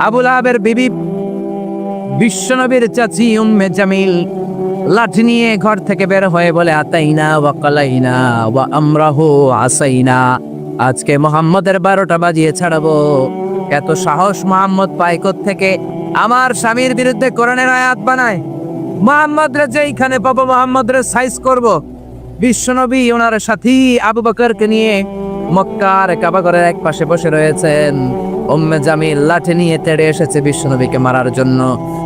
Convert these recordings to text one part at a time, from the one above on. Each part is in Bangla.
আবু লাহাবের বিবি বিশ্বনবীর চাচি উম্মে জামিল লাঠি নিয়ে ঘর থেকে বের হয়ে বলে, আতাইনা ওয়া কালাইনা ওয়া আমরাহু আসাইনা, আজকে মুহাম্মদের 12টা বাজিয়ে ছাড়াবো। এত সাহস মুহাম্মদ পায় থেকে আমার স্বামীর বিরুদ্ধে কোরআনের আয়াত বানায়? মুহাম্মদরে যেইখানে পাবো মুহাম্মদরে সাইজ করব। বিশ্বনবী ওনার সাথী আবু বকরকে নিয়ে মক্কার কাবা ঘরের এক পাশে বসে রয়েছেন। উম্মে জামিল লাঠি নিয়ে তেড়ে এসেছে বিশ্বনবীকে মারার জন্য।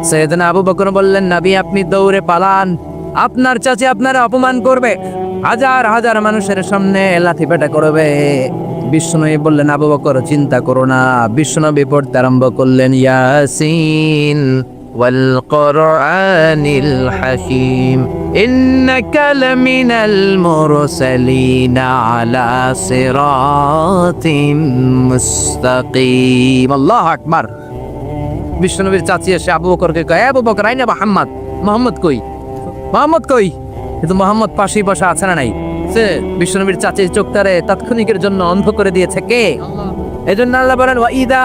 সাইয়েদনা আবু বকর বললেন, নবী আপনি দৌড়ে পালান, আপনার চাচি আপনারা অপমান করবে, হাজার হাজার মানুষের সামনে লাঠি পেটা করবে। বিশ্বনবী বললেন, আবু বকর চিন্তা করো না। বিশ্বনবী পড়তে আরম্ভ করলেন, ইয়াসিন ওয়াল কুরআনিল হাকীম ইন্নাকা লামিনাল মুরসালিনা আলা সিরাতিম মুস্তাকিম। আল্লাহু আকবার। বিশ্বনবীর চাচি এসে আবু বকরকে কয়, আবু বকর আইনা মুহাম্মদ, মুহাম্মদ কই, মুহাম্মদ কই? কিন্তু মুহাম্মদ পাশেই বসা আছে না নাই? সে বিশ্বনবীর চাচির চোখটারে তাৎক্ষণিকের জন্য অন্ধ করে দিয়েছে কে? এজন্য আল্লাহ বলেন, ওয়া ইদা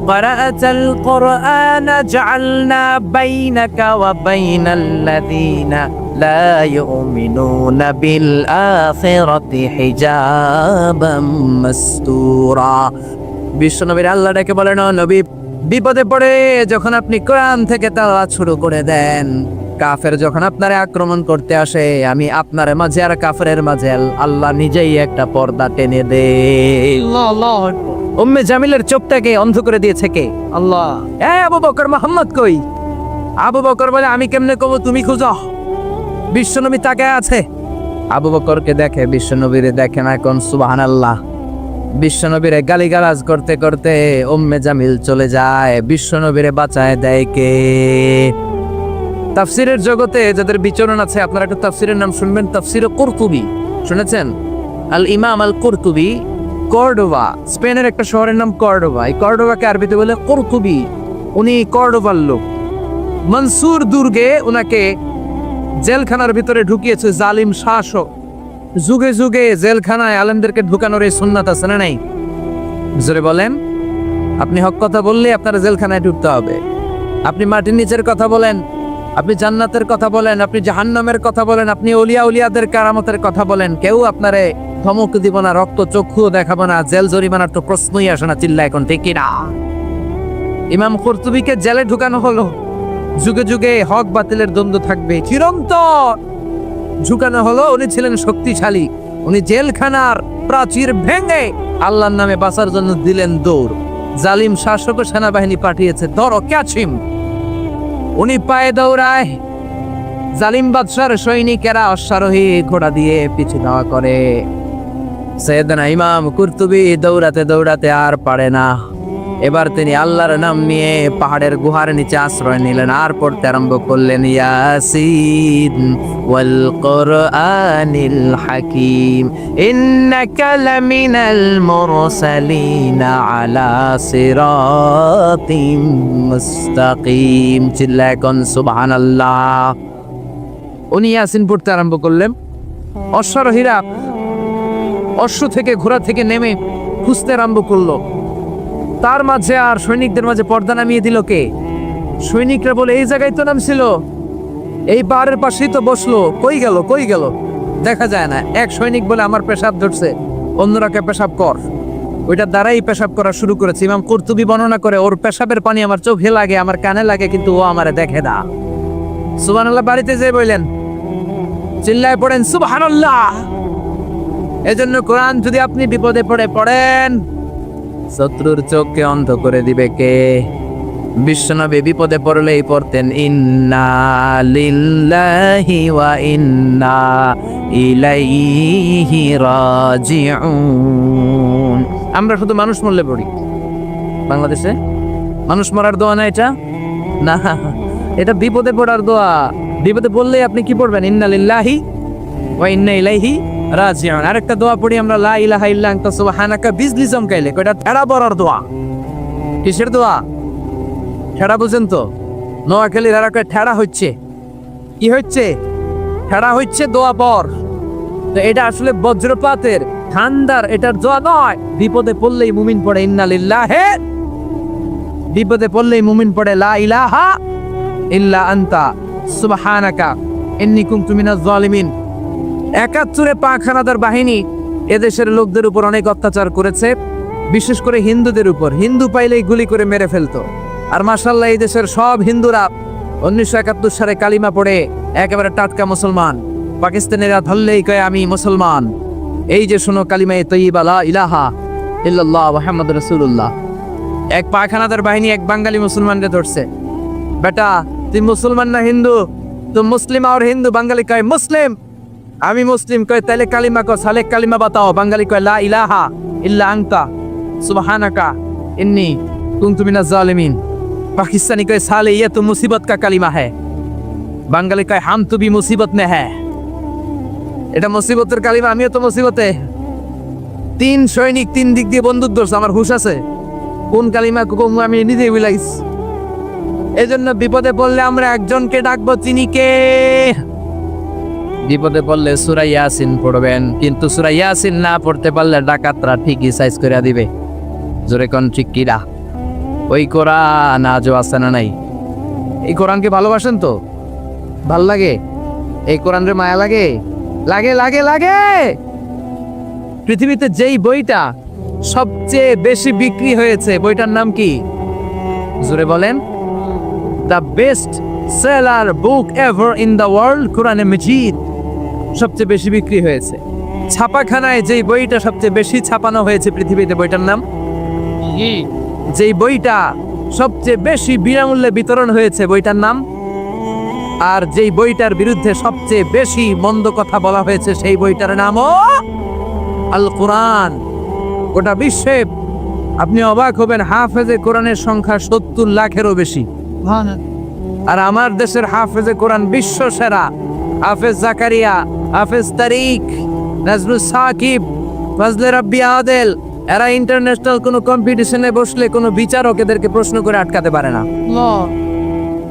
ক্বারাআতাল কুরআনা জাআলনা বাইনাকা ওয়া বাইনাল্লাযীনা লা ইউমিনুনা বিল আখিরাতি হিজাবাম মাসতুরা। বিশ্বনবীর আল্লাহ ডেকে বলেন, ও নবী, বিপদে পড়ে যখন আপনি কোরআন থেকে তেলাওয়াত শুরু করে দেন, কাফের যখন আপনারে আক্রমণ করতে আসে, আমি আপনার মাঝে আর কাফেরের মাঝে আল্লাহ নিজেই একটা পর্দা টেনে দেয়। উম্মে জামিলের চোখটাকে অন্ধ করে দিয়েছে কে? আল্লাহ। আবু বকর মুহাম্মদ কই? আবু বকর বলে, আমি কেমনে কব, তুমি খুঁজো। বিশ্বনবী তাকায় আছে, আবু বকরকে দেখে, বিশ্বনবীরে দেখে না। এখন সুবহানাল্লাহ। বিশ্বনবীরে গালিগালাজ করতে করতে উম্মে জামিল চলে যায়। বিশ্বনবীরে বাঁচায় দেয় কে? তাফসিরের জগতে যাদের বিচরণ আছে, আপনারা একটা তাফসিরের নাম শুনবেন, তাফসিরে কুরতুবী। শুনেছেন? আল ইমাম আল কুরতুবী। কর্ডোবা, স্পেনের একটা শহরের নাম কর্ডোবা। এই কর্ডোবাকে আরবিতে বলে কুরতুবী। উনি কর্ডোবার লোক। মনসুর দুর্গে উনাকে জেলখানার ভিতরে ঢুকিয়েছে জালিম শাসক। যুগে যুগে জেলখানায় আলেমদেরকে ঢুকানোর এই সুন্নাত আছে না নাই? জোরে বলেন। আপনি হক কথা বললে আপনারা জেলখানায় ঢুকতে হবে। আপনি মাটির নিচের কথা বলেন, আপনি জান্নাতের কথা বলেন, আপনি জাহান্নামের কথা বলেন, আপনি ওলিয়া উলিয়াদের কারামতের কথা বলেন, কেউ আপনারে ধমক দিব না, রক্ত চক্ষুও দেখাবো না, জেল জরিমানার তো প্রশ্নই আসে না। চিল্লা এখন ঠিক কিনা? ইমাম কুরতুবীকে জেলে ঢুকানো হলো। যুগে যুগে হক বাতিলের দ্বন্দ্ব থাকবে, চিরন্তন ঝুঁকানো হলো। উনি ছিলেন শক্তিশালী। উনি জেলখানার প্রাচীর ভেঙে আল্লাহর নামে বাঁচার জন্য দিলেন দৌড়। জালিম শাসক ও সেনাবাহিনী পাঠিয়েছে, ধরো ক্যাচিম। উনি পায়ে দৌড়ায়, জালিম বাদশার সৈনিকেরা অশ্বারোহী ঘোড়া দিয়ে পিছু ধাওয়া করে। সাইয়েদনা ইমাম কুরতুবী দৌড়াতে দৌড়াতে আর পারে না। এবার তিনি আল্লাহর নাম নিয়ে পাহাড়ের গুহার নিচে আশ্রয় নিলেন, আর পড়তে আরম্ভ করলেন, ইয়াসিন ওয়াল কুরআনিল হাকীম ইন্নাকা লামিনাল মুরসালিনা আলা সিরাতিম মুস্তাকিম। চিল্লায় কোন সুবহানাল্লাহ। উনি ইয়াসিন পড়তে আরম্ভ করলেন। অশ্বারোহীরা অশ্ব থেকে, ঘোড়া থেকে নেমে খুঁজতে আরম্ভ করলো। তার মাঝে আর সৈনিকদের মাঝে পর্দা নামিয়ে দিল কে? সৈনিকরা বলে, এই জায়গায় তো নামছিল, এই পাহাড়ের পাশেই তো বসলো, কই গেল, কই গেল, দেখা যায় না। এক সৈনিক বলে, আমার পেশাব ধরছে, অন্যরাকে পেশাব কর। ওইটার দ্বারাই পেশাব করা শুরু করেছে। ইমাম কুরতুবী বর্ণনা করে, ওর পেশাবের পানি আমার চোখে লাগে, আমার কানে লাগে, কিন্তু ও আমারে দেখে না। সুবহানাল্লাহ। বাড়িতে যে বললেন, চিল্লায় পড়েন সুবহানাল্লাহ। এজন্য কোরআন যদি আপনি বিপদে পড়ে পড়েন, শত্রুর চোখকে অন্ধ করে দিবে কে? বিশ্বনবী বিপদে পড়লেই পড়তেন, ইন্না লিল্লাহি ওয়া ইন্না ইলাইহি রাজিউন। আমরা শুধু মানুষ মরলে পড়ি। বাংলাদেশে মানুষ মরার দোয়া না এটা? না, এটা বিপদে পড়ার দোয়া। বিপদে পড়লেই আপনি কি পড়বেন? ইন্না লিল্লাহি ওয়া ইন্না ইলাইহি রাজিউন। আরেকটা দোয়া পড়ি আমরা, লা ইলাহা ইল্লা আনতা সুবহানাকা, বিজলি চমকাইলে। কয়টা? ঠেড়া পড়ার দোয়া। কিসের দোয়া? ঠেড়া বুঝেন তো? নোয়াখালীর আর একটা ঠেড়া হচ্ছে। কি হচ্ছে? ঠেড়া হচ্ছে দোয়া পর। তো এটা আসলে বজ্রপাতের ঠান্ডার এটার দোয়া নয়। বিপদে পড়লেই মুমিন পড়ে ইন্না লিল্লাহি বিপদে পড়লেই মুমিন পড়ে লা ইলাহা ইল্লা আনতা সুবহানাকা ইন্নী কুনতু মিনাজ জালিমিন। ৭১ পাক হানাদার বাহিনী এদেশের লোকদের উপর অনেক অত্যাচার করেছে, বিশেষ করে হিন্দুদের উপর। হিন্দু পাইলেই গুলি করে মেরে ফেলতো। আর মাশাআল্লাহ এই দেশের সব হিন্দুরা ১৯৭১ সালে কালিমা পড়ে একেবারে টাটকা মুসলমান। পাকিস্তানিরা ধরলেই কয় আমি মুসলমান। এই যে শোনো কালিমায়ে তয়্যিবা লা ইলাহা ইল্লাল্লাহ মুহাম্মাদুর রাসূলুল্লাহ। এক পাক হানাদার বাহিনী এক বাঙালি মুসলমানকে ধরছে। বেটা তুই মুসলমান না হিন্দু? তুম মুসলিম আর হিন্দু? বাঙালি কয় মুসলিম। আমি মুসলিম। কয় তাইলে কালিমা কও, সালে কালিমা বাতাও। বাঙালি কয় লা ইলাহা ইল্লা আনতা সুবহানাকা ইন্নী কুনতু মিনাজ জালিমিন। পাকিস্তানি কয় সালে ये तो मुसीबत का কালিমা है। বাঙালি কয় হাম তো भी मुसीबत में है। এটা মুসিবতের কালিমা, আমিও তো মুসিবতে। ৩ সৈনিক ৩ দিক দিয়ে বন্দুক ধরছে, আমার হুশ আছে কোন কালিমা কোন আমি নিজেই বিলাইস। এজন্য বিপদে পড়লে আমরা একজনকে ডাকবো, চিনি কে? বিপদে পড়লে সূরা ইয়াসিন পড়বেন, কিন্তু সূরা ইয়াসিন না পড়তে পারলে ডাকাতরা ঠিকই সাইজ করে দিবে। জোরে কোন ঠিক কিরা? ওই কোরআন আজও আছে না নাই? এই কোরআনকে ভালোবাসেন তো? ভাল লাগে? এই কোরআনের মায়া লাগে? লাগে লাগে লাগে। পৃথিবীতে যেই বইটা সবচেয়ে বেশি বিক্রি হয়েছে বইটার নাম কি? জোরে বলেন। The best seller book ever in the world, কোরআনে মাজিদ সবচেয়ে বেশি বিক্রি হয়েছে। ছাপাখানায় যেই বইটা সবচেয়ে বেশি ছাপানো হয়েছে পৃথিবীতে, বইটার নাম কি? যেই বইটা সবচেয়ে বেশি বিনামূল্যে বিতরণ হয়েছে, বইটার নাম? আর যেই বইটার বিরুদ্ধে সবচেয়ে বেশি মন্দ কথা বলা হয়েছে, সেই বইটার নামও আল কোরআন। গোটা বিশ্বে আপনি অবাক হবেন, হাফেজে কোরআনের সংখ্যা ৭০ লাখেরও বেশি। আর আমার দেশের হাফেজে কোরআন বিশ্ব সেরা। হাফেজ জাকারিয়া, হাফেজ তারিক, নাজরুল সাকিব, ফজলে রাব্বি আদেল, এরা ইন্টারন্যাশনাল কোনো কম্পিটিশনে বসলে কোনো বিচারক এদেরকে প্রশ্ন করে আটকাতে পারে না।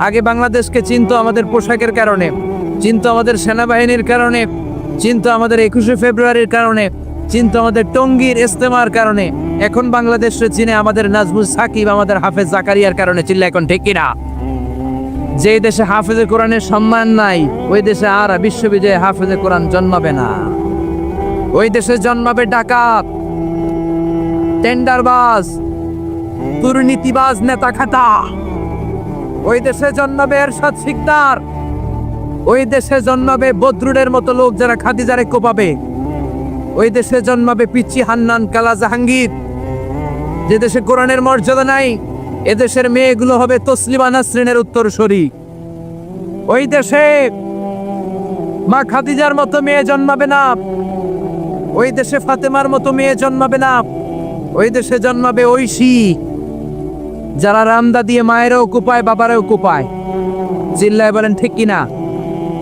আগে বাংলাদেশকে চিনতো আমাদের পোশাকের কারণে, চিনতো আমাদের সেনাবাহিনীর কারণে, চিনতো আমাদের ২১শে ফেব্রুয়ারির কারণে, চিনতো আমাদের টঙ্গীর ইস্তেমার কারণে। এখন বাংলাদেশে চিনে আমাদের নাজমুল সাকিব, আমাদের হাফেজ জাকারিয়ার কারণে। চিল্লা এখন ঠিক কিনা? যে দেশে হাফেজে কোরআনের সম্মান নাই, ওই দেশে আর বিশ্ববিজয়ে হাফেজে কোরআন জন্মাবে না। ওই দেশে জন্মাবে ডাকাত, টেন্ডারবাজ, দুর্নীতিবাজ, নেতা খাতা। ওই দেশে জন্মাবে এরশাদ শিকদার। ওই দেশে জন্মাবে বদরুলের মতো লোক যারা খাদিজারে কোপাবে। ওই দেশে জন্মাবে পিচ্চি হান্নান, কালা জাহাঙ্গীর। যে দেশে কোরআনের মর্যাদা নাই, এদেশের মেয়েগুলো হবে তসলিমা নাসরিনের উত্তরসূরি। ওই দেশে মা খাদিজার মতো মেয়ে জন্মাবে না। ওই দেশে ফাতেমার মতো মেয়ে জন্মাবে না। ওই দেশে জন্মাবে ঐশী, যারা রামদা দিয়ে মায়েরও কোপায়, বাবারও কোপায়। চিল্লায় বলেন ঠিক কিনা?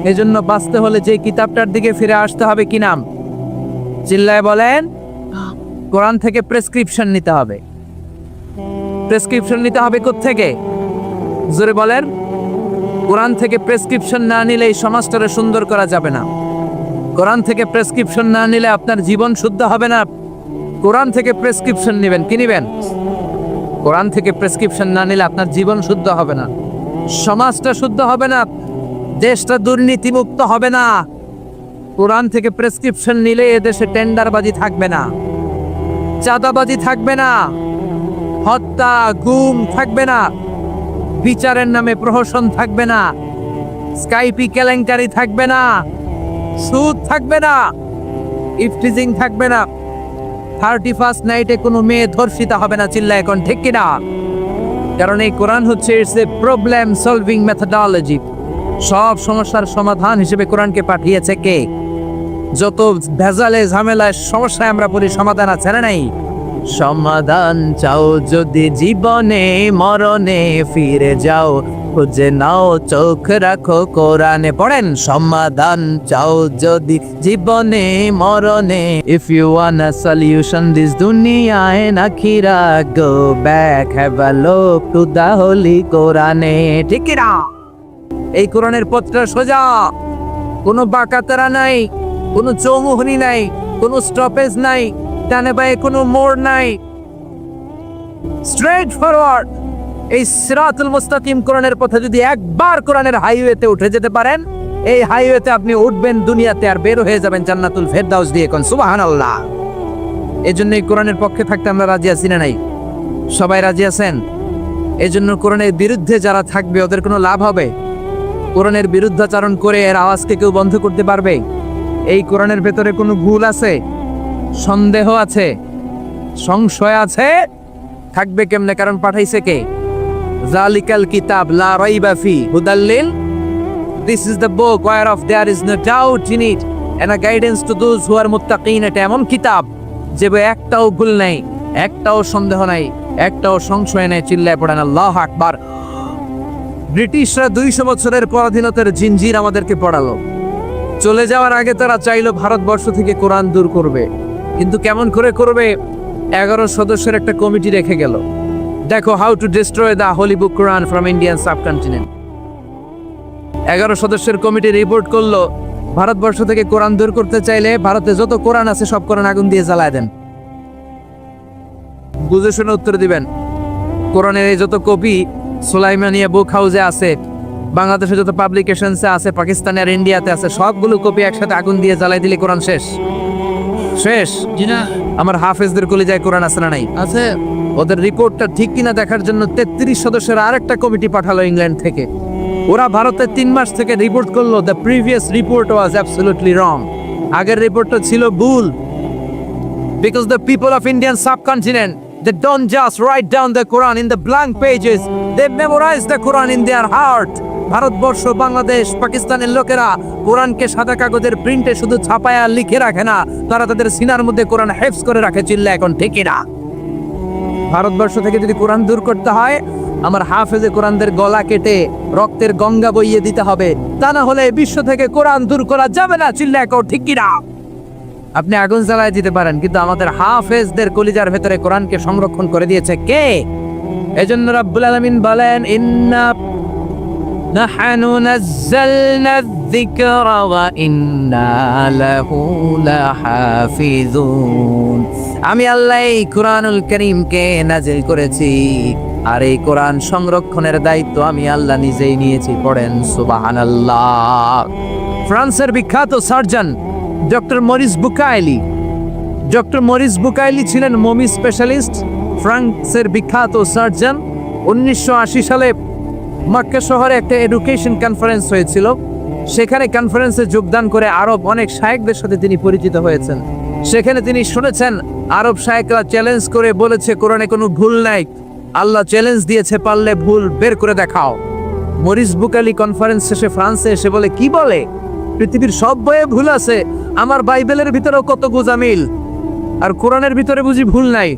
এজন্য বাঁচতে হলে যে কিতাবটার দিকে ফিরে আসতে হবে, কি নাম? চিল্লায় বলেন। কোরআন থেকে প্রেসক্রিপশন নিতে হবে। প্রেসক্রিপশন নিতে হবে কোত্থেকে? জোরে বলেন। কোরআন থেকে প্রেসক্রিপশন না নিলে এই সমাজটারে সুন্দর করা যাবে না। কোরআন থেকে প্রেসক্রিপশন না নিলে আপনার জীবন শুদ্ধ হবে না। কোরআন থেকে প্রেসক্রিপশন নেবেন, কি নেবেন? কোরআন থেকে প্রেসক্রিপশন না নিলে আপনার জীবন শুদ্ধ হবে না, সমাজটা শুদ্ধ হবে না, দেশটা দুর্নীতিমুক্ত হবে না। কোরআন থেকে প্রেসক্রিপশন নিলে এদেশে টেন্ডারবাজি থাকবে না, চাঁদাবাজি থাকবে না, হত্যা গুম থাকবে না, বিচারের নামে প্রহসন থাকবে না, স্কাইপি কেলেঙ্কারি থাকবে না, সুদ থাকবে না, ইফটিজিং থাকবে না, 31st নাইটে কোনো মেয়ে ধর্ষিতা হবে না। চিল্লা এখন ঠিক কিনা? কারণ এই কোরআন হচ্ছে it's a problem solving methodology. সব সমস্যার সমাধান হিসেবে কোরআনকে পাঠিয়েছে কে? যত ভেজালে ঝামেলায় সমস্যায় আমরা পড়ি, সমাধান আছে না নাই? সমাধান চাও যদি জীবনে মরণে ফিরে যাও, খুঁজে নাও চোখ রাখো কোরআনে। পড়েন, সমাধান চাও যদি জীবনে মরণে, if you want a solution this দুনিয়া এন্ড আখিরা, go back have a look to the holy কোরআনে। ঠিক কি না? এই কোরআনের পথটা সোজা, কোনো বাঁকাতারা নাই, কোনো চৌমুহনী নাই, কোনো স্টপেজ নাই, ডানে বাঁয়ে কোনো মোড় নাই, স্ট্রেট ফরওয়ার্ড। এই সিরাতুল মুস্তাকিম কোরআনের পথে যদি একবার কোরআনের হাইওয়েতে উঠে যেতে পারেন, এই হাইওয়েতে আপনি উঠবেন দুনিয়াতে আর বের হয়ে যাবেন জান্নাতুল ফেরদাউস দিয়ে। কোন সুবহানাল্লাহ। এজন্য এই কোরআনের পক্ষে থাকতে আমরা রাজি আছি না নাই? সবাই রাজি আছেন? এজন্য কোরআনের বিরুদ্ধে যারা থাকবে ওদের কোনো লাভ হবে? কোরআনের বিরুদ্ধাচরণ করে এর আওয়াজকে কেউ বন্ধ করতে পারবে? এই কোরআনের ভেতরে কোনো ভুল আছে, সন্দেহ আছে, সংশয় আছে? থাকবে কেমনে? কারণ পাঠাইছে কে? জালিকাল কিতাব লা রাইবা ফি হুদাল লিল, this is the book whereof there is no doubt in it and a guidance to those who are muttaqin। এটা এমন কিতাব যে একটাও ভুল নাই, একটাও সন্দেহ নাই, একটাও সংশয় নাই। চিল্লায় পড়েন আল্লাহু আকবার। ব্রিটিশরা 200 বছরের পরাধীনতার জিনজির আমাদেরকে পড়ালো। চলে যাওয়ার আগে তারা চাইলো ভারতবর্ষ থেকে কোরআন দূর করবে, কিন্তু কেমন করে করবে? 11 সদস্যের একটা কমিটি রেখে গেল। দেখো, how to destroy the holy book Quran from Indian subcontinent. 11 সদস্যের কমিটি রিপোর্ট করলো, ভারতবর্ষ থেকে কোরআন দূর করতে চাইলে ভারতে যত কোরআন আছে সব কোরআন আগুন দিয়ে জ্বালায় দেন। বুঝে শুনে উত্তর দিবেন। কোরআনের এই যত কপি সুলাইমানিয়া বুক হাউসে আছে, বাংলাদেশে যত পাবলিকেশনসে আছে, পাকিস্তানে আর ইন্ডিয়াতে আছে, সবগুলো কপি একসাথে আগুন দিয়ে জ্বালাই দিলে কোরআন শেষ। শেষ জিনা। আমার হাফেজদের কলিজায় কোরআন আছে না নাই? আছে। ওদের রিপোর্টটা ঠিক কিনা দেখার জন্য 33 সদস্যের আরেকটা কমিটি পাঠালো ইংল্যান্ড থেকে। ওরা ভারতে 3 মাস থেকে রিপোর্ট করলো, the previous report was absolutely রং। আগের রিপোর্টটা ছিল ভুল। Because the people of Indian subcontinent, they don't just write down the Quran in the blank pages, they memorize the Quran in their heart। Bharatvarsha, Bangladesh, পাকিস্তানের লোকেরা কোরআনকে সাদা কাগজের প্রিন্টে শুধু ছাপায়া লিখে রাখে না, তারা তাদের সিনার মধ্যে কোরআন হেফজ করে রাখে। চিল্লা এখন ঠিকই না? ভারতবর্ষ থেকে যদি কোরআন দূর করতে হয়, আমার হাফেজে কোরআনদের গলা কেটে রক্তের গঙ্গা বইয়ে দিতে হবে, তা না হলে বিশ্ব থেকে কোরআন দূর করা যাবে না। চিল্লা এখন ঠিকই না? আপনি আগুন জ্বালায় দিতে পারেন, কিন্তু আমাদের হাফেজদের কলিজার ভেতরে কোরআনকে সংরক্ষণ করে দিয়েছে কে? এজন্য রাব্বুল আলামিন বলেন, ইন্না নাহনু নাযালনা যিকরা ওয়া ইন্না লাহু লাহাফিজুন। আমি আল্লাহ এই কোরআনুল কারীমকে নাযিল করেছি, আর এই কোরআন সংরক্ষণের দায়িত্ব আমি আল্লাহ নিজেই নিয়েছি। পড়েন সুবহানাল্লাহ। ফ্রান্সের বিখ্যাত surgeon doctor Morris Bucaille, doctor Morris Bucaille ছিলেন মমি স্পেশালিস্ট, ফ্রান্সের বিখ্যাত সার্জন। 1980 সালে মক্কা শহরে একটা এডুকেশন কনফারেন্স হয়েছিল। সেখানে কনফারেন্সে যোগদান করে আরব অনেক শায়েখদের সাথে তিনি পরিচিত হয়েছেন। সেখানে তিনি শুনেছেন আরব শায়েখরা চ্যালেঞ্জ করে বলেছে কোরআনে কোনো ভুল নাই। আল্লাহ চ্যালেঞ্জ দিয়েছে, পারলে ভুল বের করে দেখাও। মরিস বুকাইলি কনফারেন্স শেষে ফ্রান্সে এসে বলে, কি বলে? পৃথিবীর সব বইয়ে ভুল আছে, আমার বাইবেলের ভিতরেও কত গোজামিল, আর কোরআনের ভিতরে বুঝি ভুল নাই?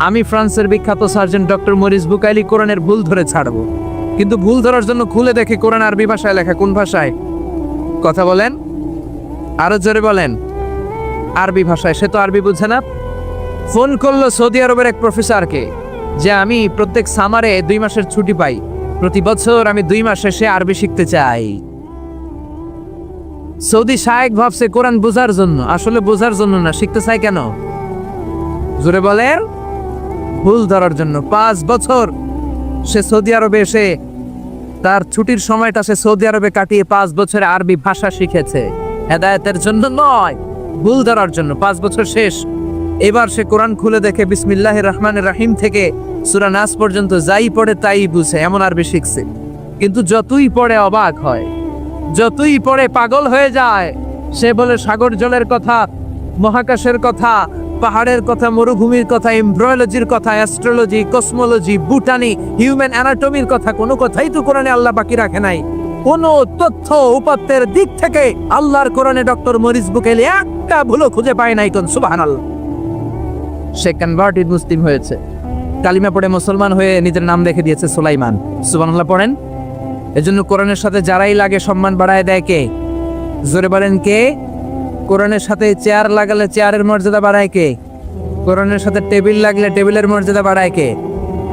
আমি ফ্রান্সের বিখ্যাত সার্জন ডক্টর মরিস বুকাইলি কোরআনের ভুল ধরে ছাড়বো। কিন্তু ভুল ধরার জন্য খুলে দেখে কোরআন আরবি ভাষায় লেখা। কোন ভাষায়? কথা বলেন, আরো জোরে বলেন। আরবি ভাষায়। সে তো আরবি বুঝে না। ফোন করলো সৌদি আরবের এক প্রফেসরকে যে আমি প্রত্যেক সামারে 2 মাসের ছুটি পাই, প্রতি বছর আমি 2 মাস শেষে আরবি শিখতে চাই। সৌদি শায়েখ ভাবছে কোরআন বোঝার জন্য, আসলে বোঝার জন্য না। শিখতে চাই কেন? জোরে বলেন। ভুল ধরার জন্য। 5 বছর সে সৌদি আরবে এসে তার ছুটির সময়টা সে সৌদি আরবে কাটিয়ে 5 বছরে আরবি ভাষা শিখেছে। হেদায়েতের জন্য নয়, ভুল ধরার জন্য। 5 বছর শেষ। এবার সে কোরআন খুলে দেখে বিসমিল্লাহির রহমানির রহিম থেকে সূরা নাস পর্যন্ত যাই পড়ে তাই বুঝে, এমন আরবি শিখছে। কিন্তু যতই পড়ে অবাক হয়, যতই পড়ে পাগল হয়ে যায়। সে বলে সাগর জলের কথা, মহাকাশের কথা, পাহাড়ের কথা, মরুভূমির কথা, এমব্রয়োলজির কথা, অ্যাস্ট্রোলজি, কসমোলজি, বুটানি, হিউম্যান অ্যানাটমির কথা, কোনো কথাই তো কোরআনে আল্লাহ বাকি রাখে নাই। কোনো তথ্য উপাত্তের দিক থেকে আল্লাহর কোরআনে ডক্টর মরিস বুকাইলি একটা ভুলও খুঁজে পায় নাই। কোন সুবহানাল্লাহ। সে কনভার্টেড মুসলিম হয়েছে, কালিমা পড়ে মুসলমান হয়ে নিজের নাম রেখে দিয়েছে সুলাইমান। সুবহানাল্লাহ পড়েন। এজন্য কোরআনের সাথে যারাই লাগে সম্মান বাড়ায় দেয় কে? জোরে বলেন কে? কোরআনের সাথে চেয়ার লাগালে চেয়ারের মর্যাদা বাড়ায় কে? কোরআনের সাথে টেবিল লাগলে টেবিলের মর্যাদা বাড়ায় কে?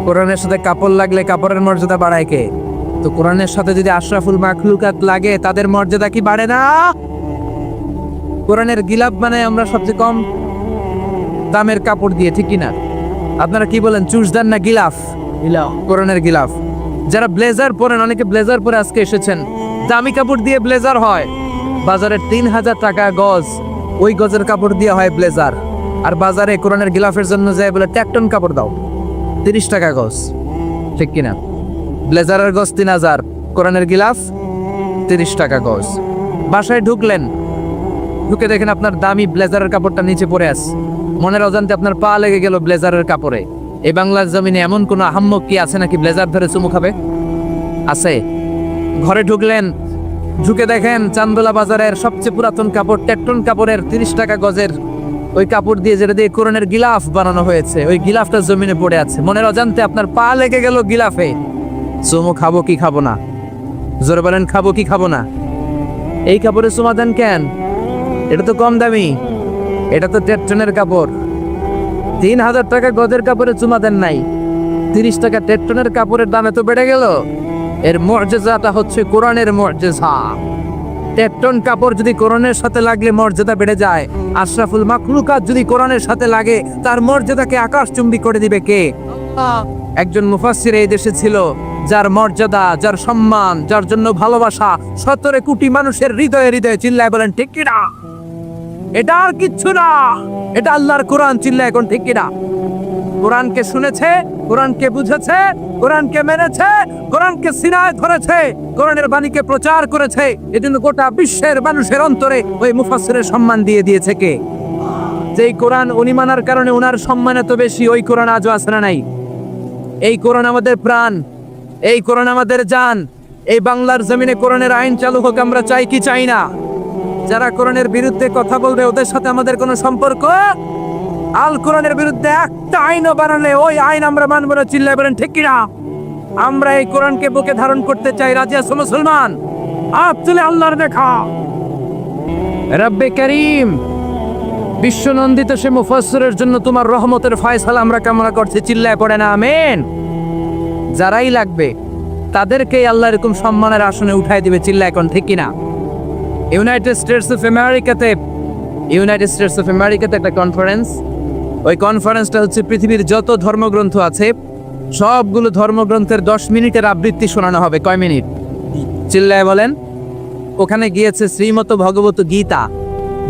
কোরআনের সাথে কাপড় লাগলে কাপড়ের মর্যাদা বাড়ায় কে? তো কোরআনের সাথে যদি আশরাফুল মাখলুকাত লাগে, তাদের মর্যাদা কি বাড়ে না? কোরআনের গিলাফ বানাই আমরা সবচেয়ে কম দামের কাপড় দিয়ে, ঠিক কিনা? আপনারা কি বলেন, চুষদার না গিলাফ? কোরআনের গিলাফ। যারা ব্লেজার পরেন, অনেকে ব্লেজার পরে আজকে এসেছেন, দামি কাপড় দিয়ে ব্লেজার হয় বাজারে 3,000 টাকা গজ, ওই গজের কাপড় দিয়ে হয় ব্লেজার। আর বাজারে কোরআনের গিলাফের জন্য যায় বলে ট্যাকটন কাপড় দাও, 30 টাকা গজ, ঠিক কিনা? ব্লেজারের গজ 3,000, কোরআনের গিলাফ 30 টাকা গজ। বাসায় ঢুকলেন, ঢুকে দেখেন আপনার দামি ব্লেজারের কাপড়টা নিচে পড়ে আছে, মনের অজান্তে আপনার পা লেগে গেল ব্লেজারের কাপড়ে। এই বাংলার জমিনে এমন কোন আহাম্মক কি আছে নাকি ব্লেজার ধরে চুমু খাবে? আছে? ঘরে ঢুকলেন, ঢুকে দেখেন চান্দোলা বাজারের সবচেয়ে পুরাতন কাপড়, ট্যাকটন কাপড়ের 30 টাকা গজের ওই কাপড় দিয়ে, যেটা দিয়ে কোরআনের গিলাফ বানানো হয়েছে, ওই গিলাফটা জমিনে পড়ে আছে। মনের অজান্তে আপনার পা লেগে গেল গিলাফে। চুমু খাবো কি খাবো না? জোরে বলেন, খাবো কি খাবো না? এই কাপড়ে চুমা দেন কেন? এটা তো কম দামি, এটা তো ট্যাকটনের কাপড়। 3,000 টাকা গজের কাপড়ে চুমা দেন নাই, 30 টাকা ট্যাকটনের কাপড়ের দামে তো বেড়ে গেল। এর মর্যাদাটা হচ্ছে কোরআনের মর্যাদা। ট্যাকটন কাপড় যদি কোরআনের সাথে লাগলে মর্যাদা বেড়ে যায়। আশরাফুল মাখলুকাত যদি কোরআনের সাথে লাগে, তার মর্যাদাকে আকাশচুম্বী করে দিবে কে? একজন মুফাসসির এই দেশে ছিল, যার মর্যাদা, যার সম্মান, যার জন্য ভালোবাসা 17 কোটি মানুষের হৃদয়ে হৃদয়ে। চিল্লায় বলেন ঠিক কিনা? এটা আর কিচ্ছু না, এটা আল্লাহর কোরআন। চিল্লায় এখন ঠিক কিনা? কোরআনকে শুনেছে, কোরআনকে বুঝেছে, কোরআনকে মেনেছে, কোরআনকে সিনায় ধরেছে, কোরআনের বাণীকে প্রচার করেছে। এজন্য গোটা বিশ্বের মানুষের অন্তরে ওই মুফাসসিরের সম্মান দিয়ে দিয়েছে কে? যেই কোরআন উনি মানার কারণে উনার সম্মান এত বেশি, ওই কোরআন আজও আছে না নাই? এই কোরআন আমাদের প্রাণ, এই কোরআন আমাদের জান। এই বাংলার জমিনে কোরআনের আইন চালু হোক, আমরা চাই কি চাই না? যারা কোরআনের বিরুদ্ধে কথা বলবে, ওদের সাথে আমাদের কোনো সম্পর্ক। আল কোরআনের বিরুদ্ধে একটা আইনও বানালে ওই আইন আমরা মানব না। চিল্লায় বলেন ঠিক কিনা? আমরা এই কোরআনকে বুকে ধারণ করতে চাই। রাজি আছো মুসলমান? হাত তুলে আল্লাহর দেখা। রব্বে করিম, বিশ্বনন্দিত সে মুফাসসিরের জন্য তোমার রহমতের ফয়সালা আমরা কামনা করছি। চিল্লায় পড়ে না আমিন? যারাই লাগবে তাদেরকেই আল্লাহ এরকম সম্মানের আসনে উঠাই দিবে। চিল্লায় এখন ঠিক কিনা? ইউনাইটেড স্টেটস অফ আমেরিকাতে একটা কনফারেন্স, ওই কনফারেন্সটা হচ্ছে পৃথিবীর যত ধর্মগ্রন্থ আছে সবগুলো ধর্মগ্রন্থের 10 মিনিটের আবৃত্তি শোনানো হবে। কয় মিনিট? চিল্লায় বলেন। ওখানে গিয়েছে শ্রীমত ভগবত গীতা,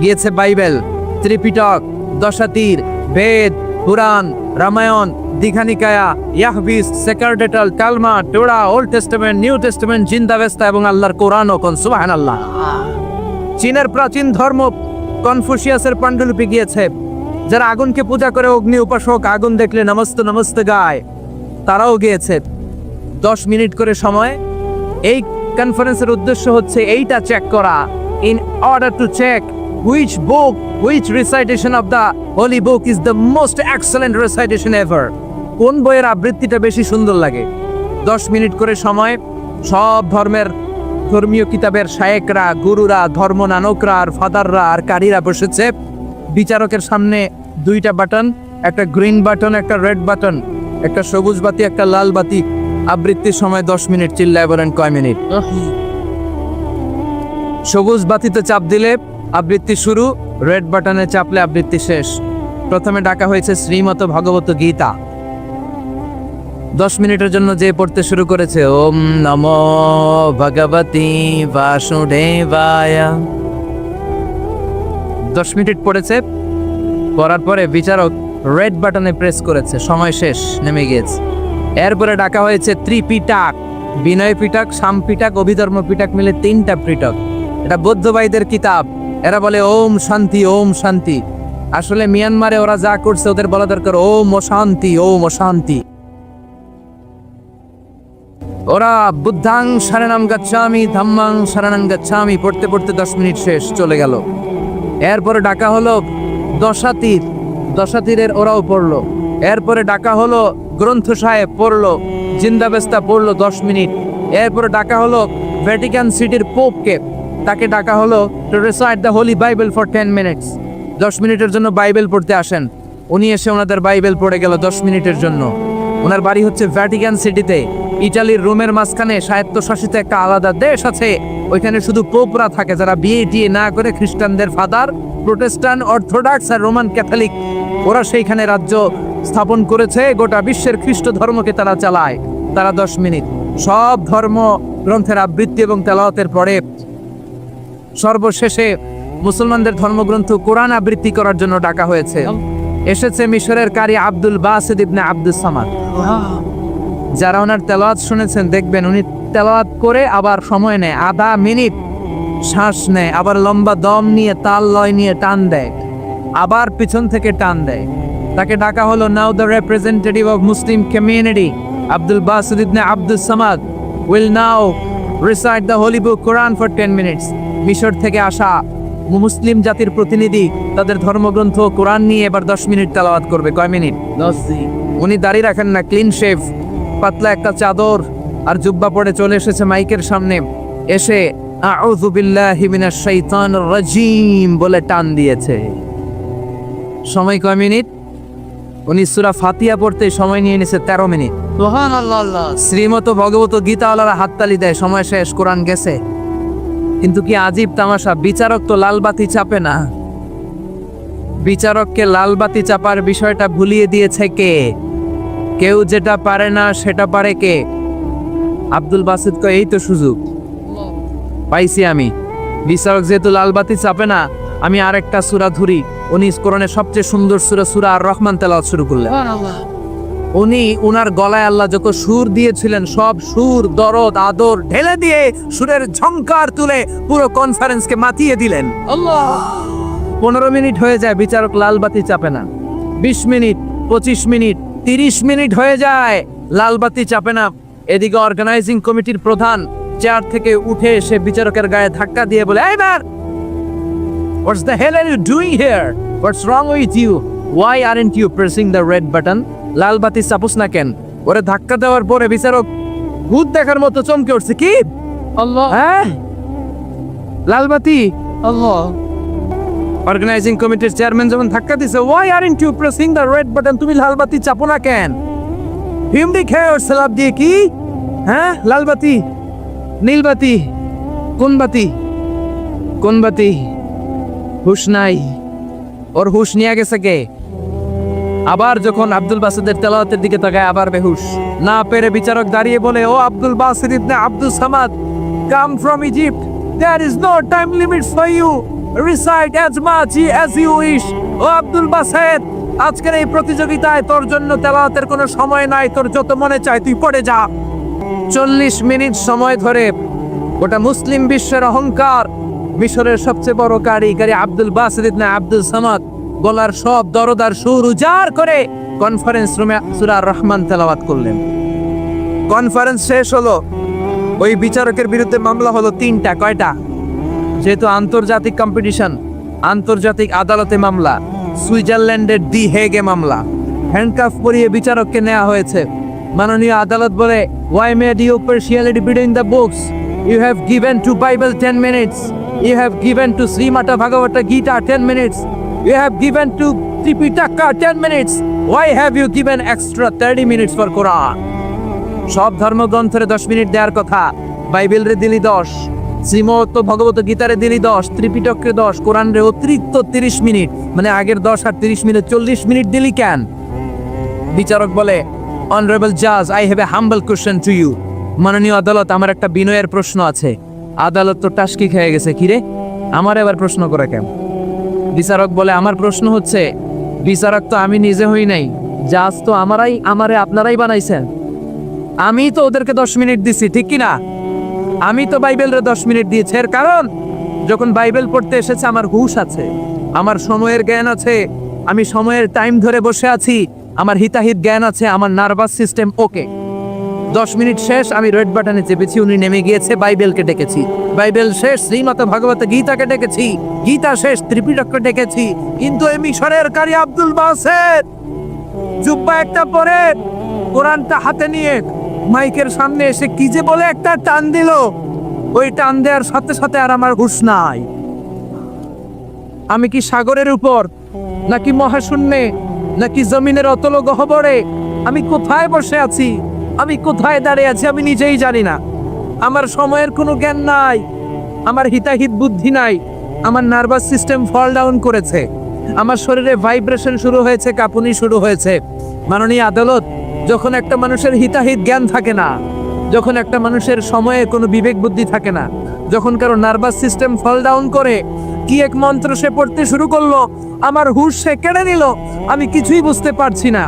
গিয়েছে বাইবেল, ত্রিপিটক, দশাতীর, বেদ, পুরাণ, রামায়ণ, দীঘানিকায়া, ইয়াহবিস, সেকারডেটাল, Talmud, Torah, old testament, new testament, Zend Avesta এবং আল্লাহর কোরআন ও কোন সুবহানাল্লাহ। চীনের প্রাচীন ধর্ম কনফুসিয়াসের পাণ্ডুলিপি গিয়েছে। যারা আগুনকে পূজা করে, অগ্নি উপাসক, আগুন দেখলে নমস্তে নমস্তে গায়, তারাও গিয়েছে। 10 মিনিট করে সময়। এই কনফারেন্সের উদ্দেশ্য হচ্ছে এইটা চেক করা, in order to check which book, which recitation of the holy book is the most excellent recitation ever. কোন বইয়ের আবৃত্তিটা বেশি সুন্দর লাগে। 10 মিনিট করে সময়। সব ধর্মীয় কিতাবের শায়েকরা, গুরুরা, ধর্ম নানকরা আর ফাদাররা আর কারীরা বসেছে। বিচারকের সামনে 2টা বাটন, একটা গ্রিন বাটন, একটা রেড বাটন, একটা সবুজ বাতি, একটা লাল বাতি। আবৃত্তির সময় 10 মিনিট। চিল্লায় বলেন কয় মিনিট? সবুজ বাতিতে চাপ দিলে আবৃত্তি শুরু, রেড বাটনে চাপলে আবৃত্তি শেষ। প্রথমে ডাকা হয়েছে শ্রীমত ভগবত গীতা। 10 মিনিটের জন্য যে পড়তে শুরু করেছে, ওম নমো ভগবতি বাসুদেবায়। 10 মিনিট পড়েছে। পড়ার পরে বিচারক রেড বাটনে প্রেস করেছে, সময় শেষ, নেমে গিয়েছে। এরপরে ডাকা হয়েছে ত্রিপিটক, বিনয় পিটক, সাম পিটক, অভিধর্ম পিটক মিলে 3টা পিটক। এটা বৌদ্ধ ভাইদের কিতাব। এরা বলে ওম শান্তি, ওম শান্তি। আসলে মিয়ানমারে ওরা যা করছে ওদের বলা দরকার ওম অশান্তি, ওম অশান্তি। ওরা বুদ্ধাং শরণং গচ্ছামি, ধাম্মাং শরণং গচ্ছামি পড়তে পড়তে 10 মিনিট শেষ, চলে গেল। এরপরে ডাকা হলো দশাতীর, দশাতীরের ওরাও পড়লো। এরপরে ডাকা হলো গ্রন্থ সাহেব, পড়লো। জিন্দাবেস্তা পড়লো 10 মিনিট। এরপরে ডাকা হলো ভ্যাটিকান সিটির পোপকে, তাকে ডাকা হলো to recite the Holi Bible for 10 minutes. 10 মিনিটের জন্য বাইবেল পড়তে আসেন। উনি এসে ওনাদের বাইবেল পড়ে গেল 10 মিনিটের জন্য। ওনার বাড়ি হচ্ছে ভ্যাটিকান সিটিতে, ইটালির রোমের মাঝখানে স্বায়ত্তশাসিত একটা আলাদা দেশ আছে। ওইখানে শুধু পোপরা থাকে, যারা বিয়ে টিয়ে না করে, খ্রিস্টানদের ফাদার, প্রোটেস্টান্ট, অর্থোডক্স আর রোমান ক্যাথলিক, ওরা সেইখানে রাজ্য স্থাপন করেছে, গোটা বিশ্বের খ্রিস্ট ধর্মকে তারা চালায়। তারা 10 মিনিট সব ধর্ম গ্রন্থের আবৃত্তি এবং তেলাওয়াতের পরে সর্বশেষে মুসলমানদের ধর্মগ্রন্থ কোরআন আবৃত্তি করার জন্য ডাকা হয়েছে। এসেছে মিশরের কারি Abdul Basit ibn Abdus Samad. যারা ওনার তেলাওয়াত শুনেছেন দেখবেন উনি তেলাওয়াত করে আবার সময় নেয়, আধা মিনিট শ্বাস নেয়, আবার লম্বা দম নিয়ে তাল লয় নিয়ে টান দেয়, আবার পিছন থেকে টান দেয়। তাকে ডাকা হলো now the representative of Muslim community Abdul Basit ibn Abdus Samad will now recite the holy book Quran for 10 minutes. মিশর থেকে আসা মুসলিম জাতির প্রতিনিধি তাদের ধর্মগ্রন্থ কোরআন নিয়ে এবার 10 মিনিট তেলাওয়াত করবে। কয় মিনিট? 10 মিনিট। উনি দাড়ি রাখেন না, ক্লিন শেভ, পাতলা একটা চাদর আর জুব্বা পরে চলে এসেছে মাইকের সামনে। এসে আউযু বিল্লাহি মিনাশ শাইতানির রাজিম বলে টান দিয়েছে। সময় কয় মিনিট? উনি সূরা ফাতিহা পড়তে সময় নিয়ে নিয়েছে 13 মিনিট। সুবহানাল্লাহ। শ্রীমত ভগবত গীতাওয়ালারা হাততালি দেয়, সময় শেষ, কোরআন গেছে। কিন্তু কি আজীব তামাশা, বিচারক তো লালবাতি চাপে না। বিচারককে লালবাতি চাপার বিষয়টা ভুলিয়ে দিয়েছে কে? কেউ যেটা পারে না সেটা পারে কে? আব্দুল বাসিত কয় এই তো সুযোগ পাইছি আমি। বিচারক যেহেতু লালবাতি চাপে না, আমি আরেকটা সূরা ধরি। উনি কোরআনের সবচেয়ে সুন্দর সূরা আর রহমান তেলাওয়াত শুরু করলেন। উনি উনার গলায় আল্লাহ যত সুর দিয়েছিলেন সব সুর, দরদ, আদর ঢেলে দিয়ে সুরের ঝংকার তুলে পুরো কনফারেন্সকে মাতিয়ে দিলেন। আল্লাহ। 15 মিনিট হয়ে যায়, বিচারক লালবাতি চাপে না। 20 মিনিট, 25 মিনিট, 30 মিনিট হয়ে যায়, লালবাতি চাপে না। এদিকে অর্গানাইজিং কমিটির প্রধান চেয়ার থেকে উঠে এসে বিচারকের গায়ে ধাক্কা দিয়ে বলে, এই man, what's the hell are you doing here? What's wrong with you? Why aren't you pressing the red button? লালবাতি চাপুস না কেন? ওরে ধাক্কা দেওয়ার পরে বিচারক ভূত দেখার মতো চমকে উঠছে। কি? আল্লাহ। হ্যাঁ, লালবাতি। আল্লাহ। অর্গানাইজিং কমিটির চেয়ারম্যান যখন ধাক্কা দিছে, why aren't you pressing the red button? তুমি লালবাতি চাপো না কেন? হিমডি খেয়ে ওর সালাপ দিয়ে কি? হ্যাঁ, লালবাতি, নীলবাতি, কোন বাতি? কোন বাতি? হুশ নাই। ওর হুশ নিয়ে গেছে কে? আবার যখন আব্দুল বাসিদের তেলাওয়াতের দিকে তাকায় আবার বেহুশ। না পেরে বিচারক দাঁড়িয়ে বলে, ও Abdul Basit ibn Abdus Samad, come from Egypt, there is no time limit for you, recite as much as you wish. ও আব্দুল বাসিত, আজকের এই প্রতিযোগিতায় তোর জন্য তেলাওয়াতের কোনো সময় নাই, তোর যত মনে চায় তুই পড়ে যা। 40 মিনিট সময় ধরে গোটা মুসলিম বিশ্বের অহংকার, মিশরের সবচেয়ে বড় কারি Abdul Basit ibn Abdus Samad গলার সব দরদার সুর উজাড় করে কনফারেন্স রুমে সূরা আর রহমান তেলাওয়াত করলেন। কনফারেন্স শেষ হলো, ওই বিচারকের বিরুদ্ধে মামলা হলো 3টা। কয়টা? যেহেতু আন্তর্জাতিক কম্পিটিশন, আন্তর্জাতিক আদালতে মামলা, সুইজারল্যান্ডের দি হেগে মামলা। হ্যান্ডকাফ পরিয়ে বিচারককে নেওয়া হয়েছে। মাননীয় আদালত বলে, why made you partiality between the books? You have given to Bible 10 minutes, you have given to Shrimad Bhagavad Gita 10 minutes, you have given to Tripitaka 10 minutes. Why have you given extra 30 minutes for Quran? সব ধর্মগ্রন্থের 10 মিনিট দেওয়ার কথা, বাইবেলরে দিলি 10, শ্রীমত ভগবত গীতারে দিলি 10, ত্রিপিটককে 10, কোরআনরে অতিরিক্ত 30 মিনিট, মানে আগের 10 আর 30 মিনিট 40 মিনিট দিলি কেন? বিচারক বলে, অনারেবল জাজ, I have a humble question to you. মাননীয় আদালত, আমার একটা বিনয়ের প্রশ্ন আছে। আদালত তো টাসকি খেয়ে গেছে, কিরে আমার এবার প্রশ্ন করে কেন? বিচারক বলে, আমার প্রশ্ন হচ্ছে, বিচারক তো আমি নিজে হই নাই, জাজ তো আমারে আপনারাই বানাইছেন। আমি তো ওদেরকে 10 মিনিট দিছি, ঠিক কি না? আমি তো বাইবেলরে 10 মিনিট দিয়েছি। এর কারণ, যখন বাইবেল পড়তে এসেছে আমার হুশ আছে, আমার সময়ের জ্ঞান আছে, আমি সময়ের টাইম ধরে বসে আছি, আমার হিতাহিত জ্ঞান আছে, আমার নার্ভাস সিস্টেম ওকে। 10 মিনিট শেষ, আমি রেড বাটনে চেপেছি, উনি নেমে গিয়েছে, বাইবেলকে ডেকেছি। বাইবেল শেষ, শ্রীমত ভাগবত গীতাকে ডেকেছি। গীতা শেষ, ত্রিপিটককে ডেকেছি। কিন্তু এই মিশরের কারি আব্দুল বাসিত জুব্বা একটা পরে কোরআনটা হাতে নিয়ে মাইকের সামনে এসে কি যে বলে একটা টান দিল, ওই টান দেওয়ার সাথে সাথে আর আমার হুঁশ নাই। আমি কি সাগরের উপর, নাকি মহাশূন্যে, নাকি জমিনের অতল গহ্বরে? আমি কোথায় বসে আছি, আমি কোথায় দাঁড়িয়ে আছি, আমি নিজেই জানি না। আমার সময়ের কোনো জ্ঞান নাই, আমার হিতাহিত বুদ্ধি নাই, আমার নার্ভাস সিস্টেম ফল ডাউন করেছে, আমার শরীরে ভাইব্রেশন শুরু হয়েছে, কাঁপুনি শুরু হয়েছে। মাননীয় আদালত, যখন একটা মানুষের হিতাহিত জ্ঞান থাকে না, যখন একটা মানুষের সময়ে কোনো বিবেক বুদ্ধি থাকে না, যখন কারো নার্ভাস সিস্টেম ফল ডাউন করে, কি এক মন্ত্র সে পড়তে শুরু করলো, আমার হুঁশ সে কেড়ে নিল, আমি কিছুই বুঝতে পারছি না।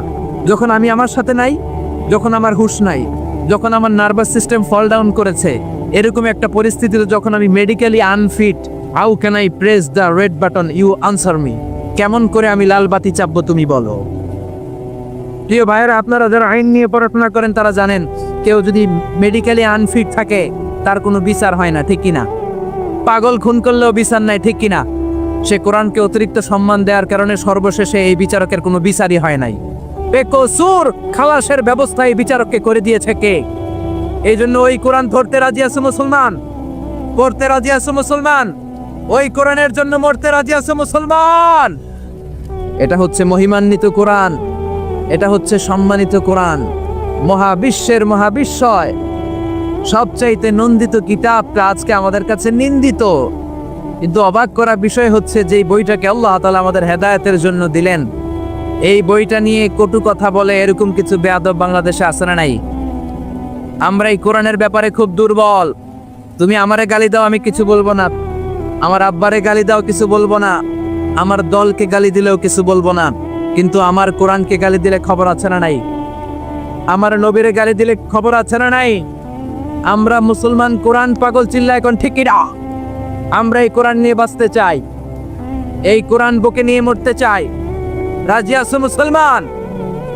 যখন আমি আমার সাথে নাই, যখন আমার হুঁশ নাই, যখন আমার নার্ভাস সিস্টেম ফল ডাউন করেছে, এরকম একটা পরিস্থিতিতে যখন আমি medically unfit, how can I press the red button, you answer me? কেমন করে আমি লাল বাতি চাপবো তুমি বলো। প্রিয় ভাইয়েরা, আপনারা যারা আইন নিয়ে পড়াশোনা করেন তারা জানেন, কেউ যদি মেডিকেলি আনফিট থাকে তার কোনো বিচার হয় না, ঠিক কিনা? পাগল খুন করলেও বিচার নাই, ঠিক কিনা? সে কোরআনকে অতিরিক্ত সম্মান দেওয়ার কারণে সর্বশেষে এই বিচারকের কোনো বিচারই হয় নাই। বেকসুর খালাসের ব্যবস্থা এই বিচারককে করে দিয়েছে কে? এই জন্য ওই কোরআন ধরতে রাজি আছে মুসলমান, পড়তে রাজি আছে মুসলমান, ওই কোরআনের জন্য মরতে রাজি আছে মুসলমান। এটা হচ্ছে মহিমান্বিত কোরআন, এটা হচ্ছে সম্মানিত কোরআন, মহাবিশ্বের মহাবিশ্বয় সবচাইতে নন্দিত কিতাবটা আজকে আমাদের কাছে নিন্দিত। কিন্তু অবাক করা বিষয় হচ্ছে, যে বইটাকে আল্লাহ তাআলা আমাদের হেদায়েতের জন্য দিলেন, এই বইটা নিয়ে কটু কথা বলে এরকম কিছু বেয়াদব বাংলাদেশে আছে না নাই? আমরা এই কোরআনের ব্যাপারে খুব দুর্বল। তুমি আমারে গালি দাও, আমি কিছু বলবো না। আমার আব্বারে গালি দাও, কিছু বলবো না। আমার দলকে গালি দিলেও কিছু বলবো না। কিন্তু আমার কোরআনকে গালি দিলে খবর আছে না নাই? আমার নবীরে গালি দিলে খবর আছে না নাই? আমরা মুসলমান কোরআন পাগল, চিল্লা এখন ঠিক কিনা? আমরা এই কোরআন নিয়ে বাঁচতে চাই, এই কোরআন বুকে নিয়ে মরতে চাই। রাজি আছো মুসলমান?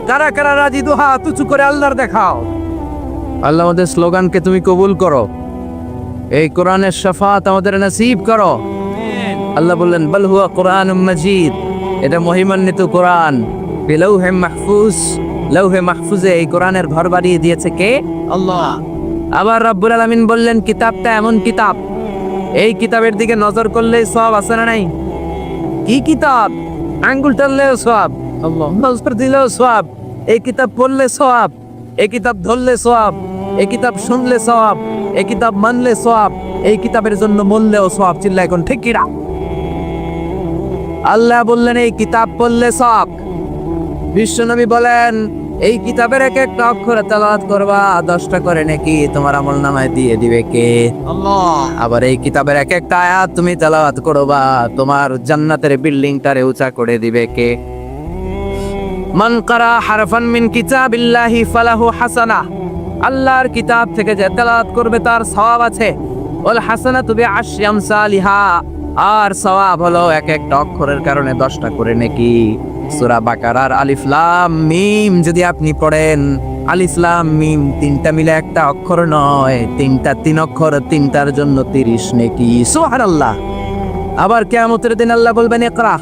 কারা কারা রাজি? দুহা তুচু করে আল্লাহর দেখাও। আল্লাহ আমাদের স্লোগানকে তুমি কবুল করো, এই কোরআনের শাফাত আমাদের নসিব করো। আল্লাহ বললেন, বাল হুয়া কোরআনুম মাজিদ, এটা মহিমান্বিত কোরআন, বিলৌহে মাহফুজ, লৌহে মাহফুজে এই কোরআনের ঘর বাড়িয়ে দিয়েছে কে? আল্লাহ। আবার রব্বুল আলামিন বললেন, কিতাবটা এমন কিতাব, এই কিতাবের দিকে নজর করলে সওয়াব আছে না নাই? কি কিতাব? আঙ্গুল টানলেও সওয়াব, আল্লাহ নজর দিলেও সওয়াব, এই কিতাব পড়লে সওয়াব, এই কিতাব ধরলে সওয়াব, এই কিতাব শুনলে সওয়াব, এই কিতাব মানলে সওয়াব, এই কিতাবের জন্য মরলেও সওয়াব। চিল্লা এখন ঠিক কিনা? আল্লাহ বললেন এই কিতাব পড়লে সওয়াব। বিশ্বনবী বলেন, এই কিতাবের এক একটা অক্ষরে তেলাওয়াত করবা, 10টা করে নাকি তোমার আমলনামায় দিয়ে দিবে কে? আল্লাহ। আবার এই কিতাবের এক একটা আয়াত তুমি তেলাওয়াত করবা, তোমার জান্নাতের বিল্ডিংটারে উঁচা করে দিবে কে? মান কারা হারফান মিন কিতাবিল্লাহি ফালাহু হাসানাহ, আল্লাহর কিতাব থেকে যে তেলাওয়াত করবে তার সওয়াব আছে। ওয়াল হাসানাতু বিআশরি আমসালিহা, আর সওয়াব হলো এক একটা অক্ষরের কারণে 10টা করে নাকি। সূরা বাকারার আলিফ লাম মিম যদি আপনি পড়েন, আলিফ লাম মিম তিনটা মিলে একটা অক্ষর নয়, তিনটা 3 অক্ষর, তিনটার জন্য 30 নেকি। সুবহানাল্লাহ। আবার কিয়ামতের দিন আল্লাহ বলবেন, ইকরা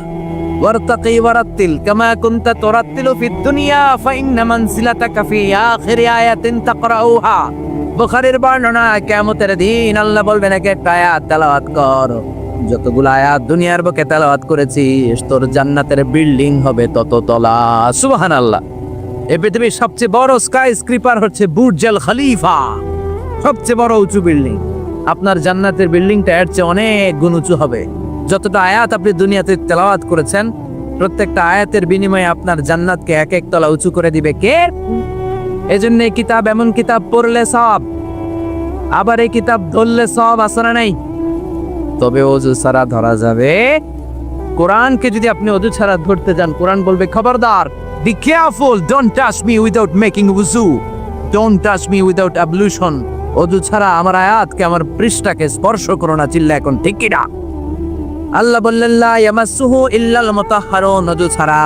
ওয়ারতাকি ওয়ারাত্তিল কামা কুনতা তুরাত্তিলু ফিদ দুনিয়া ফাইন্না মানসিলাতাকা ফি আখিরি আয়াতিন তাকরাউহা। বুখারীর বর্ণনা, কিয়ামতের দিন আল্লাহ বলবেন, এক একটা আয়াত তেলাওয়াত কর, যতগুলো আয়াত দুনিয়ার বুকে তেলাওয়াত করেছিস তোর জান্নাতের বিল্ডিং হবে তত তলা। সুবহানাল্লাহ। এই পৃথিবীর সবচেয়ে বড় স্কাই স্ক্রিপার হচ্ছে বুর্জ খলিফা, সবচেয়ে বড় উঁচু বিল্ডিং। আপনার জান্নাতের বিল্ডিংটা এর চেয়ে অনেক গুণ উঁচু হবে। যতটা আয়াত আপনি দুনিয়াতে তেলাওয়াত করেছেন, প্রত্যেকটা আয়াতের বিনিময়ে আপনার জান্নাতকে এক এক তলা উঁচু করে দিবে কে? এজন্য এই কিতাব এমন কিতাব, পড়লে সওয়াব, আবার এই কিতাব ধরলে সওয়াব আছে না নাই? তবে ওযু ছাড়া ধরা যাবে। কোরআনকে যদি আপনি ওযু ছাড়া ধরতে যান, কোরআন বলবে, খবরদার, be careful, don't touch me without making ওযু, ডোন্ট টাচ মি উইদাউট অ্যাবলুশন। ওযু ছাড়া আমার আয়াতকে, আমার পৃষ্ঠাকে স্পর্শ করো না। চিল্লা এখন ঠিক কিনা? আল্লাহ বললেন, লা ইয়ামাসসুহু ইল্লাল মুতাহহারুন, ওযু ছাড়া,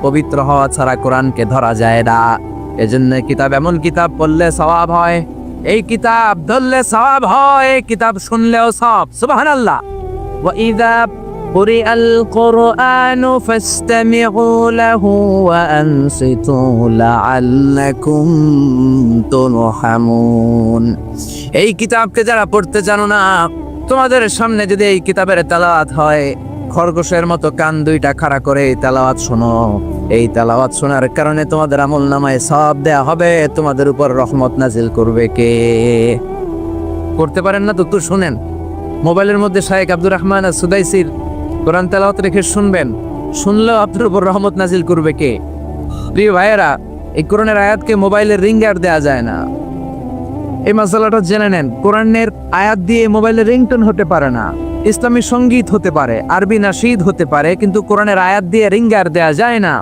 পবিত্র হওয়া ছাড়া কোরআনকে ধরা যায় না। এজন্য কিতাব এমন কিতাব, পড়লে সওয়াব হয়, এই কিতাব ধরলে সওয়াব হয়, এই কিতাব শুনলেও সওয়াব। সুবহানাল্লাহ। ওয়া ইযা কুরিআল কুরআনু ফাসতামিউ লাহু ওয়া আনসিতু লাআল্লাকুম তুরহামুন। এই কিতাবকে যারা পড়তে জানো না, তোমাদের সামনে যদি এই কিতাবের তেলাওয়াত হয়, খরগোশের মতো কান দুইটা খাড়া করে তেলাওয়াত শোনো। এই তেলাওয়াত শোনার কারণে তোমাদের আমলনামায় সওয়াব দেয়া হবে, তোমাদের উপর রহমত নাজিল করবে কে? করতে পারেন না তো একটু শুনেন। মোবাইলের মধ্যে শায়েখ আব্দুর রহমান সুদাইসির কোরআন তেলাওয়াত রেখে শুনবেন, শুনলেও আপনার উপর রহমত নাজিল করবে কে? প্রিয় ভাইয়েরা, এই কোরআনের আয়াতকে মোবাইলের রিঙ্গার দেয়া যায় না। এই মশলাটা জেনে নেন, কোরআনের আয়াত দিয়ে মোবাইলের রিংটোন হতে পারে না। ইসলামী সঙ্গীত হতে পারে, আরবি নাশিদ হতে পারে, কিন্তু কোরআনের আয়াত দিয়ে রিঙ্গার দেয়া যায় না।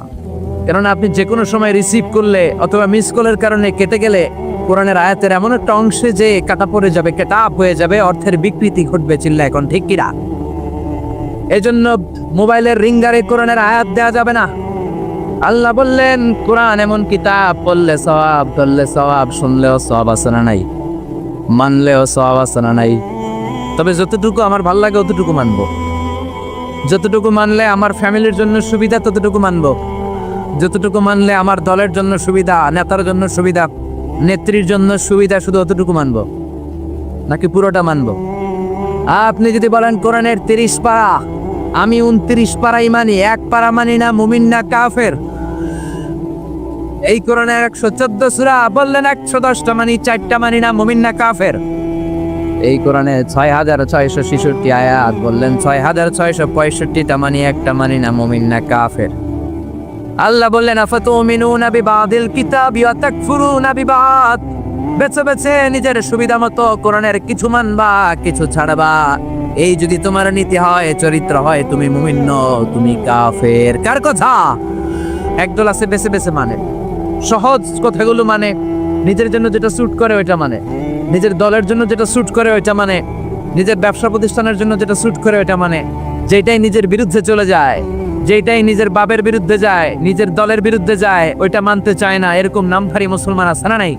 কারণ আপনি যে কোনো সময় রিসিভ করলে অথবা মিস কলের কারণে কেটে গেলে কোরআনের আয়াতের এমন একটা অংশে যে কাটা পড়ে যাবে, কেটা আপ হয়ে যাবে, অর্থের বিকৃতি ঘটবে। চিল্লা এখন ঠিক কিনা? এজন্য মোবাইলের রিঙ্গারে কোরআনের আয়াত দেয়া যাবে না। আল্লাহ বললেন, কোরআন এমন কিতাব, পড়লে সওয়াব, ধরলে সওয়াব, শুনলেও সওয়াব আছে না নাই, মানলেও সওয়াব আছে না নাই। তবে যতটুকু আমার ভাল লাগে অতটুকু মানবো, যতটুকু মানলে আমার ফ্যামিলির জন্য সুবিধা ততটুকু মানবো, যতটুকু মানলে আমার দলের জন্য সুবিধা, নেতার জন্য সুবিধা, নেত্রীর জন্য সুবিধা, শুধু অতটুকু মানবো, নাকি পুরোটা মানবো? আপনি যদি বলেন কোরআনের 30 পারা, আমি 29 পারাই মানি, 1 পারা মানি না, মুমিন না কাফের। এই কোরআনের 114 সূরা, বললেন 110টা মানি, 4টা মানি না, মুমিন না কাফের। এই কোরআনে 6666 আয়াত, বললেন 6665টা মানি, 1টা মানি না, মুমিন না কাফের। আল্লাহ বললেন, আফাতুমিনুনা বিবাদিল কিতাবি ওয়া তাকফুরুনা বিবাদ। বেছে বেছে নিজের সুবিধা মতো কোরআনের কিছু মানবা, কিছু ছাড়বা। এই যদি তোমার নীতি হয়, চরিত্র হয়, তুমি মুমিন নও, তুমি কাফের। কার কথা? একদল আছে বেছে বেছে মানে, সহজ কথাগুলো মানে, নিজের জন্য যেটা স্যুট করে ওইটা মানে, নিজের দলের জন্য যেটা স্যুট করে ওইটা মানে, নিজের ব্যবসা প্রতিষ্ঠানের জন্য যেটা স্যুট করে ওইটা মানে। যেটাই নিজের বিরুদ্ধে চলে যায়, যেটাই নিজের বাবের বিরুদ্ধে যায়, নিজের দলের বিরুদ্ধে যায়, ওইটা মানতে চায় না। এরকম নামধারী মুসলমান আছে না নাই?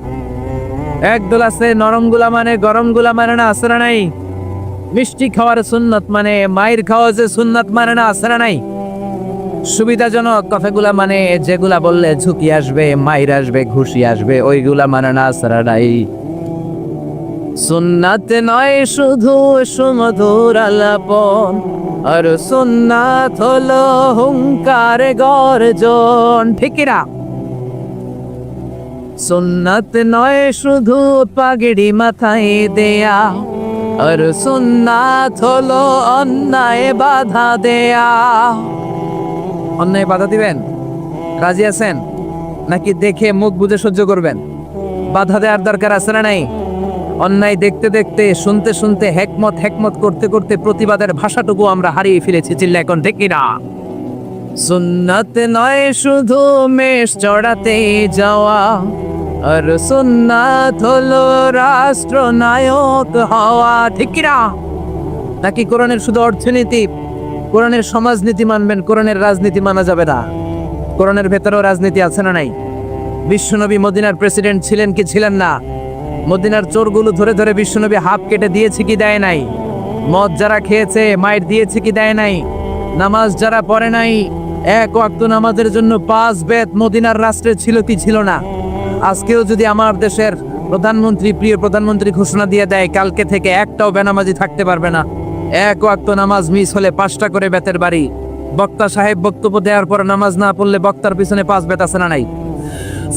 একদল আছে নরম গুলা মানে, গরম গুলা মানে না, আছে না নাই? মিষ্টি খাওয়ার সুন্নত মানে, মায়ের খাওয়া যে সুন্নত মানে না, আছে না নাই? সুবিধাজনক কথাগুলা মানে, যেগুলা বললে ঝুঁকি আসবে, মায়ের আসবে, ঘুষি আসবে, ওইগুলা মানে না, আছে না নাই? সুন্নাত নয় শুধু সুমধুর আলাপন, আর সুন্নাত হলো হুঙ্কার গর্জন। ঠিক না? সুন্নাত নয় শুধু পাগড়ি মাথায় দেয়া, আর সুন্নাত হলো অন্যায় বাধা দেয়া। অন্যায় বাধা দিবেন? রাজি আছেন নাকি দেখে মুখ বুজে সহ্য করবেন? বাধা দেওয়ার দরকার আছে না নাই? অন্যায় দেখতে দেখতে, শুনতে শুনতে, হেকমত করতে করতে প্রতিবাদের ভাষাটুকু আমরা হারিয়ে ফেলেছি। চিল্লা এখন ঠিক না? সুন্নাত নয় শুধু মেষ চড়াতে যাওয়া, আর সুন্নাত হলো রাষ্ট্রনায়ক হওয়া। ঠিক না? নাকি কোরআনের শুধু অর্থনীতি, কোরআনের সমাজনীতি মানবেন, কোরআনের রাজনীতি মানা যাবে না? কোরআনের ভেতরেও রাজনীতি আছে না নাই? বিশ্বনবী মদিনার প্রেসিডেন্ট ছিলেন কি ছিলেন না? মদিনার চোরগুলো ধরে ধরে বিশ্বনবী হাত কেটে দিয়েছে কি দেয় নাই? মদ যারা খেয়েছে মায়ের দিয়েছে কি দেয় নাই? নামাজ যারা পড়ে নাই, 1 ওয়াক্ত নামাজের জন্য 5 বেত মদিনার রাষ্ট্রে ছিল কি ছিল না? আজকেও যদি আমার দেশের প্রধানমন্ত্রী, প্রিয় প্রধানমন্ত্রী ঘোষণা দিয়ে দেয় কালকে থেকে একটাও বেনামাজি থাকতে পারবে না, 1 ওয়াক্ত নামাজ মিস হলে 5টা করে বেতের বাড়ি। বক্তা সাহেব বক্তব্য দেওয়ার পর নামাজ না পড়লে বক্তার পিছনে 5 বেত আছে না নাই?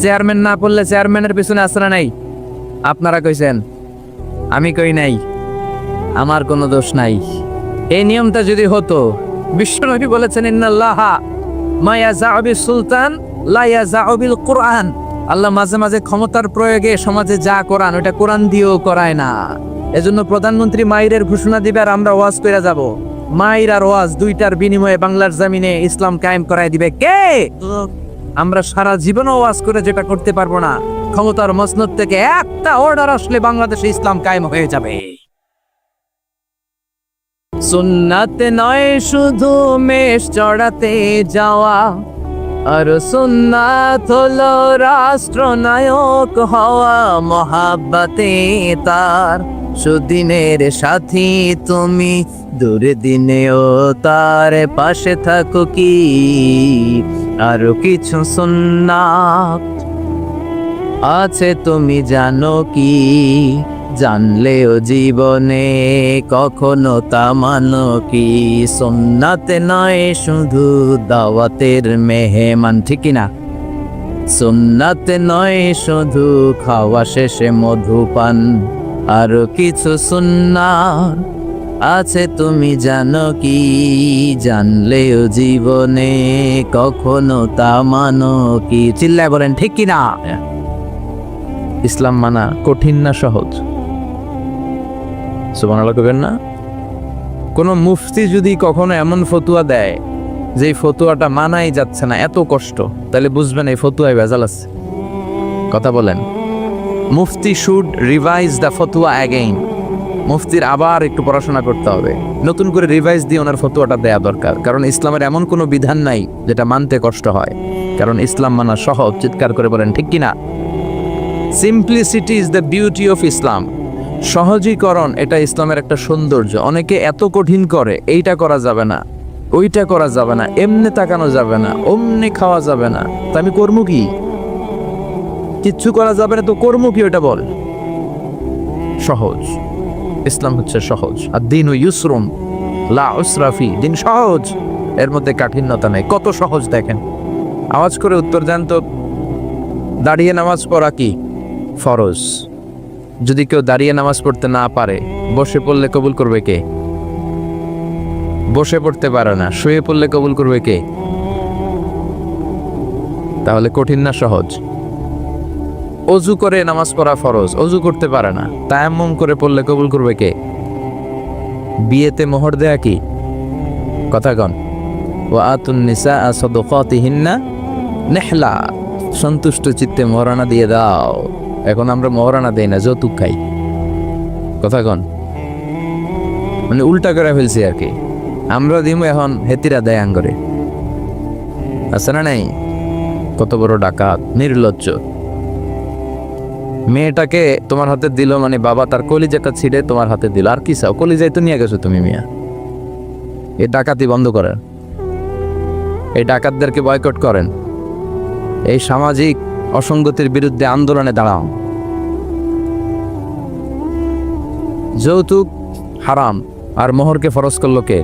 চেয়ারম্যান না পড়লে চেয়ারম্যানের পিছনে আছে না নাই? আপনারা কইছেন, আমি কই নাই, আমার কোনো দোষ নাই। এই নিয়মটা যদি হতো, বিশ্বনবী বলেছেন, ইন্নাল্লাহা মা ইয়াযাউ বিস সুলতান লা ইয়াযাউ বিল কুরআন। আল্লাহ মাঝে মাঝে ক্ষমতার প্রয়োগে সমাজে যা করান ওটা কোরআন দিয়েও করায় না। এজন্য প্রধানমন্ত্রী মাইরের ঘোষণা দিবে আর আমরা ওয়াজ করে যাব। মাইর আর ওয়াজ দুইটার বিনিময়ে বাংলার জমিনে ইসলাম কায়েম করায় দিবে কে? আমরা সারা জীবনও ওয়াজ করে যেটা করতে পারবো না, ক্ষমতার মসনদ থেকে একটা অর্ডার আসলে বাংলাদেশে ইসলাম কায়েম হয়ে যাবে। সুন্নাত নয় শুধু মেষ চড়াতে যাওয়া, আর সুন্নাত হলো রাষ্ট্রনায়ক হওয়া। মহাব্বতে তার সুদিনের সাথী তুমি, দুর্দিনেও তার পাশে থাকো কি? আরো কিছু সুন্নাত আছে তুমি জানো কি? জানলেও জীবনে কখনো তা মানো কি? সুন্নাত নয় শুধু দাওয়াতের মেহমান। ঠিক না? সুন্নাত নয় শুধু খাওয়া শেষে মধুপান, আরো কিছু সুন্নাত আছে তুমি জানো কি, জানলেও জীবনে কখনো তা মানো কি। চিল্লায় বলেন ঠিক কি না? ইসলাম মানা কঠিন না সহজ? সুবহানাল্লাহ কইবেন না? কোন মুফতি যদি কখনো এমন ফতুয়া দেয় যে ফতুয়াটা মানাই যাচ্ছে না, এত কষ্ট, তাহলে বুঝবেন এই ফতুয়ায় ভেজাল আছে। কথা বলেন। মুফতি শুড রিভাইজ দ্য ফতুয়া অ্যাগেইন। মুফতির আবার একটু পড়াশোনা করতে হবে, নতুন করে রিভাইজ দিয়ে ওনার ফতুয়াটা দেয়া দরকার। কারণ ইসলামের এমন কোনো বিধান নাই যেটা মানতে কষ্ট হয়, কারণ ইসলাম মানা সহজ। চিৎকার করে বলেন ঠিক কিনা? Simplicity is the beauty of Islam. সহজীকরণ এটা ইসলামের একটা সৌন্দর্য। অনেকে এত কঠিন করে, এইটা করা যাবে না, ওইটা করা যাবে না, এমনি তাকানো যাবে না, অমনি খাওয়া যাবে না, তা আমি কর্ম কি? কিচ্ছু করা যাবে না তো কর্ম কি ওটা বল? সহজ। ইসলাম হচ্ছে সহজ। আর দিন ও ইউসরুন লা উসরাফি, দিন সহজ, এর মধ্যে কাঠিন্যতা নেই। কত সহজ দেখেন। আওয়াজ করে উত্তর দেন তো, দাঁড়িয়ে নামাজ পড়া কি ফরজ? যদি কেউ দাঁড়িয়ে নামাজ পড়তে না পারে, বসে পড়লে কবুল করবে কে? বসে পড়তে পারে না, শুয়ে পড়লে কবুল করবে কে? তাহলে কঠিন না সহজ? অজু করে নামাজ পড়া ফরজ, অজু করতে পারে না, তায়াম্মুম করে পড়লে কবুল করবে কে? বিয়েতে মোহর দেয়া কি? কথা কন। ওয়া আতুন নিসা সাদাকাতিহিন্না নিহলা, সন্তুষ্ট চিত্তে মোহরানা দিয়ে দাও। এখন আমরা মোহরানা দেই না, যৌতুক খাই। কথা কন। মানে উল্টা করে ফেলছি আর কি। আমরা দিমু, এখন হেতিরা দেয় আঙ্গরে। আছে না নাই? কত বড় ডাকাত, নির্লজ্জ। মেয়েটাকে তোমার হাতে দিল মানে বাবা তার কলিজাটা ছিঁড়ে তোমার হাতে দিল। আর কি চাও? কলিজাই তো নিয়ে গেছো তুমি মিয়া। এই ডাকাতি বন্ধ করেন, এই ডাকাতদেরকে বয়কট করেন, এই সামাজিক অসঙ্গতির বিরুদ্ধে আন্দোলনে দাঁড়াও। যৌতুক হারাম, আর মোহরকে ফরজ করলো কে?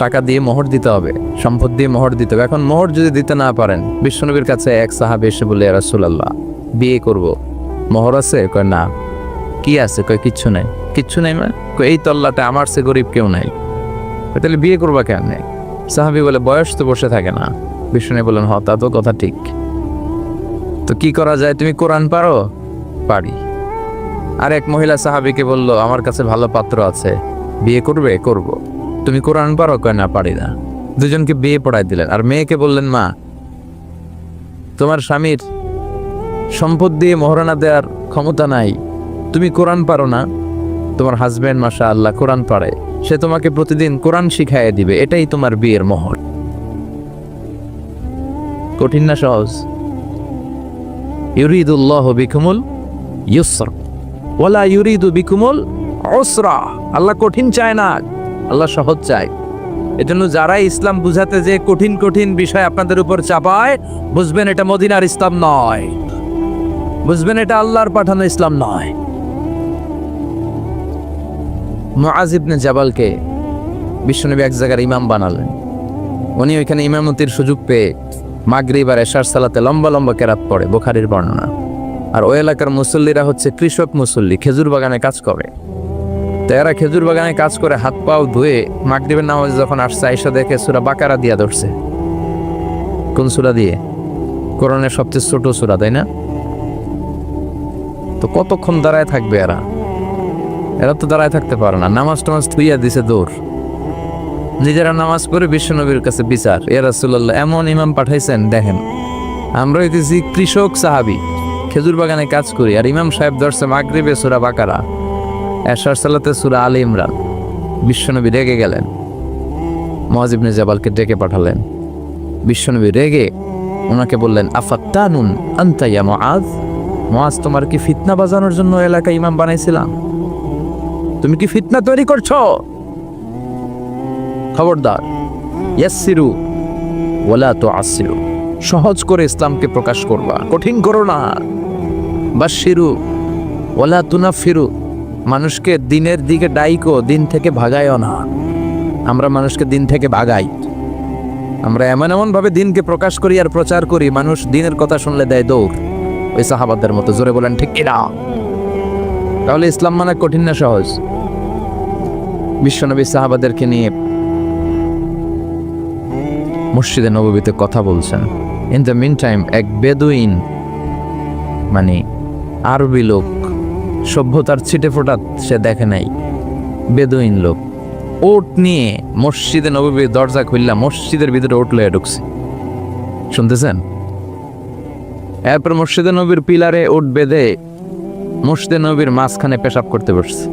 টাকা দিয়ে মোহর দিতে হবে, সম্পদ দিয়ে মোহর দিতে হবে। এখন মোহর যদি দিতে না পারেন, বিশ্বনবীর কাছে এক সাহাবী এসে বলে, ইয়া রাসূলুল্লাহ, বিয়ে করব, মোহর আছে? কয় না। কি আছে? কয় কিচ্ছু নাই। কিচ্ছু নাই মানে? কয় এই তল্লাটা আমার সে গরিব কেউ নাই। তাহলে বিয়ে করবা কেন? সাহাবী বলে, বয়স তো বসে থাকে না। বিষ্ণু বললেন, তা তো কথা ঠিক। তো কি করা যায়? তুমি কোরআন পারো? পারি। আর এক মহিলা সাহাবীকে বলল, আমার কাছে ভালো পাত্র আছে, বিয়ে করবে? করব। তুমি কোরআন পারো? কয় না, পারি না। দুজনকে বিয়ে পড়াই দিলেন। আর মেয়েকে বললেন, মা, তোমার স্বামীর সম্পদ দিয়ে মহারণা দেওয়ার ক্ষমতা নাই, তুমি কোরআন পারো না, তোমার হাজবেন্ড মাশাআল্লাহ কোরআন পারে, সে তোমাকে প্রতিদিন কোরআন শিখাইয়ে দিবে, এটাই তোমার বিয়ের মোহর। কঠিন না সহজ? ইউরিদুল্লাহু বিকুমুল ইউসর ওয়ালা ইউরিদু বিকুমুল উসরা। আল্লাহ কঠিন চায় না, আল্লাহ সহজ চায়। এজন্য যারা ইসলাম বুঝাতে যে কঠিন কঠিন বিষয় আপনাদের উপর চাপায়, বুঝবেন এটা মদিনার ইসলাম নয়, বুঝবেন এটা আল্লাহর পাঠানো ইসলাম নয়। মুআজ ইবনে জাবালকে বিশ্বনবী এক জায়গার ইমাম বানালেন। উনি ওইখানে ইমামতির সুযোগ পেয়ে মাগরিব আর এশার সালাতে লম্বা লম্বা কেরাত পড়ে, বুখারীর বর্ণনা। আর ওই এলাকার মুসল্লিরা হচ্ছে কৃষক মুসল্লি, খেজুর বাগানে কাজ করে। তো এরা খেজুর বাগানে কাজ করে হাত পাও ধুয়ে মাগরিবের নামাজে যখন আসছে, আয়েশা দেখে সূরা বাকারা দিয়া ধরছে। কোন সূরা দিয়ে? কোরআনের সবচেয়ে ছোট সূরা, তাই না? তো কতক্ষণ দাঁড়ায় থাকবে এরা? এরা তো দাঁড়ায় থাকতে পারে না। নামাজ টামাজ থুইয়া দিছে দৌড়। নিজেরা নামাজ পড়ে বিশ্বনবীর কাছে বিচার, ইয়া রাসূলুল্লাহ, এমন ইমাম পাঠাইছেন, দেখেন আমরা হইতেছি কৃষক সাহাবী, খেজুর বাগানে কাজ করি, আর ইমাম সাহেব ধরছে মাগরিবে সূরা বাকারা, এশার সালাতে সূরা আলে ইমরান। বিশ্বনবী রেগে গেলেন, মুআজ ইবনে জাবালকে ডেকে পাঠালেন। বিশ্বনবী রেগে ওনাকে বললেন, আফাত্তানুন আনতা ইয়া মুআজ, মুআজ, তোমার কি ফিতনা বাজানোর জন্য এলাকায় ইমাম বানাইছিলাম? তুমি কি ফিতনা তৈরি করছো? খবরদার, ইয়াসসিরু ওয়ালা তুআসসিরু, সহজ করে ইসলামকে প্রকাশ করবা, কঠিন করো না। বাশশিরু ওয়ালা তুনাফিরু, মানুষকে দিনের দিকে ডাইকো, দিন থেকে ভাগায়ও না। আমরা মানুষকে দিন থেকে ভাগাই। আমরা এমন এমন ভাবে দিনকে প্রকাশ করি আর প্রচার করি, মানুষ দিনের কথা শুনলে দেয় দৌড়, ওই সাহাবাদের মতো। জোরে বলেন ঠিক কিনা? তাহলে ইসলাম মানে কঠিন না সহজ? বিশ্বনবী সাহাবাদেরকে নিয়ে মসজিদে নববীতে কথা বলছেন। ইন দ্য মিন টাইম এক বেদুইন, মানে আরবি লোক, সভ্যতার ছিটে ফোটা সে দেখে নাই, বেদুইন লোক ওট নিয়ে মসজিদে নববীর দরজা খুললা মসজিদের ভিতরে ওট লয়ে ঢুকছে। শুনতেছেন? এরপর মসজিদে নবীর পিলারে ওট বেঁধে মসজিদে নবীর মাঝখানে পেশাব করতে বসছে।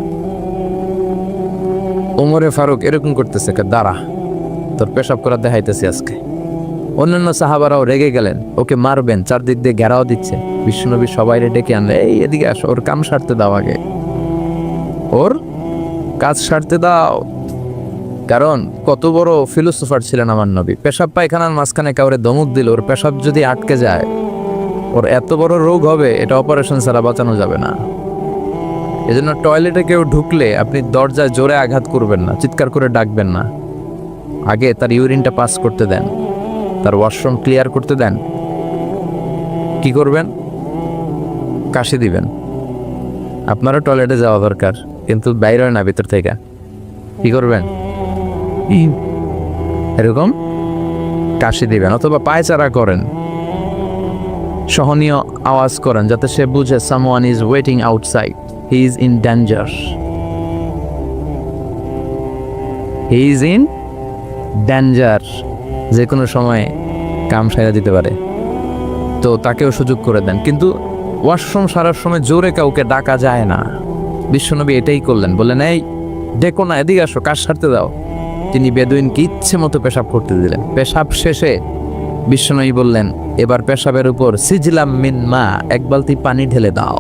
ওমরে ফারুক এরকম করতেছে, দাঁড়া, তোর পেশাব করা দেখাইতেছে আজকে। অন্যান্য সাহাবারাও রেগে গেলেন, ওকে মারবেন, চারদিক দিয়ে ঘেরাও দিচ্ছে। বিশ্বনবী সবাই ডেকে আনলে, এই এদিকে আসো, ওর কাম সারতে দাও, আগে ওর কাজ সারতে দাও। কারণ কত বড় ফিলোসোফার ছিলেন আমার নবী। পেশাব পায়খানার মাঝখানে কাউরে ধমক দিল, ওর পেশাব যদি আটকে যায় ওর এত বড় রোগ হবে, এটা অপারেশন ছাড়া বাঁচানো যাবে না। এজন্য টয়লেটে কেউ ঢুকলে আপনি দরজায় জোরে আঘাত করবেন না, চিৎকার করে ডাকবেন না। আগে তার ইউরিনটা পাস করতে দেন, তার ওয়াশরুম ক্লিয়ার করতে দেন। কি করবেন? কাশি দিবেন। আপনারও টয়লেটে যাওয়া দরকার, কিন্তু বাইরে না, ভিতর থেকে। কি করবেন? এরকম কাশি দিবেন, অথবা পায়চারা করেন, সহনীয় আওয়াজ করেন, যাতে সে বুঝে someone is waiting outside, he is in danger, he is in danger, যে কোনো সময় কাম সারা দিতে পারে। তো তাকেও সুযোগ করে দেন। কিন্তু ওয়াশরুম সারার সময় জোরে কাউকে ডাকা যায় না। বিশ্বনবী এটাই করলেন, বললেন, এই ডেকো না, এদিকে আসো, কাজ সারতে দাও। তিনি বেদুইনকে ইচ্ছে মতো পেশাব করতে দিলেন। পেশাব শেষে বিশ্বনবী বললেন, এবার পেশাবের উপর সিজলাম মিন মা, এক বালতি পানি ঢেলে দাও।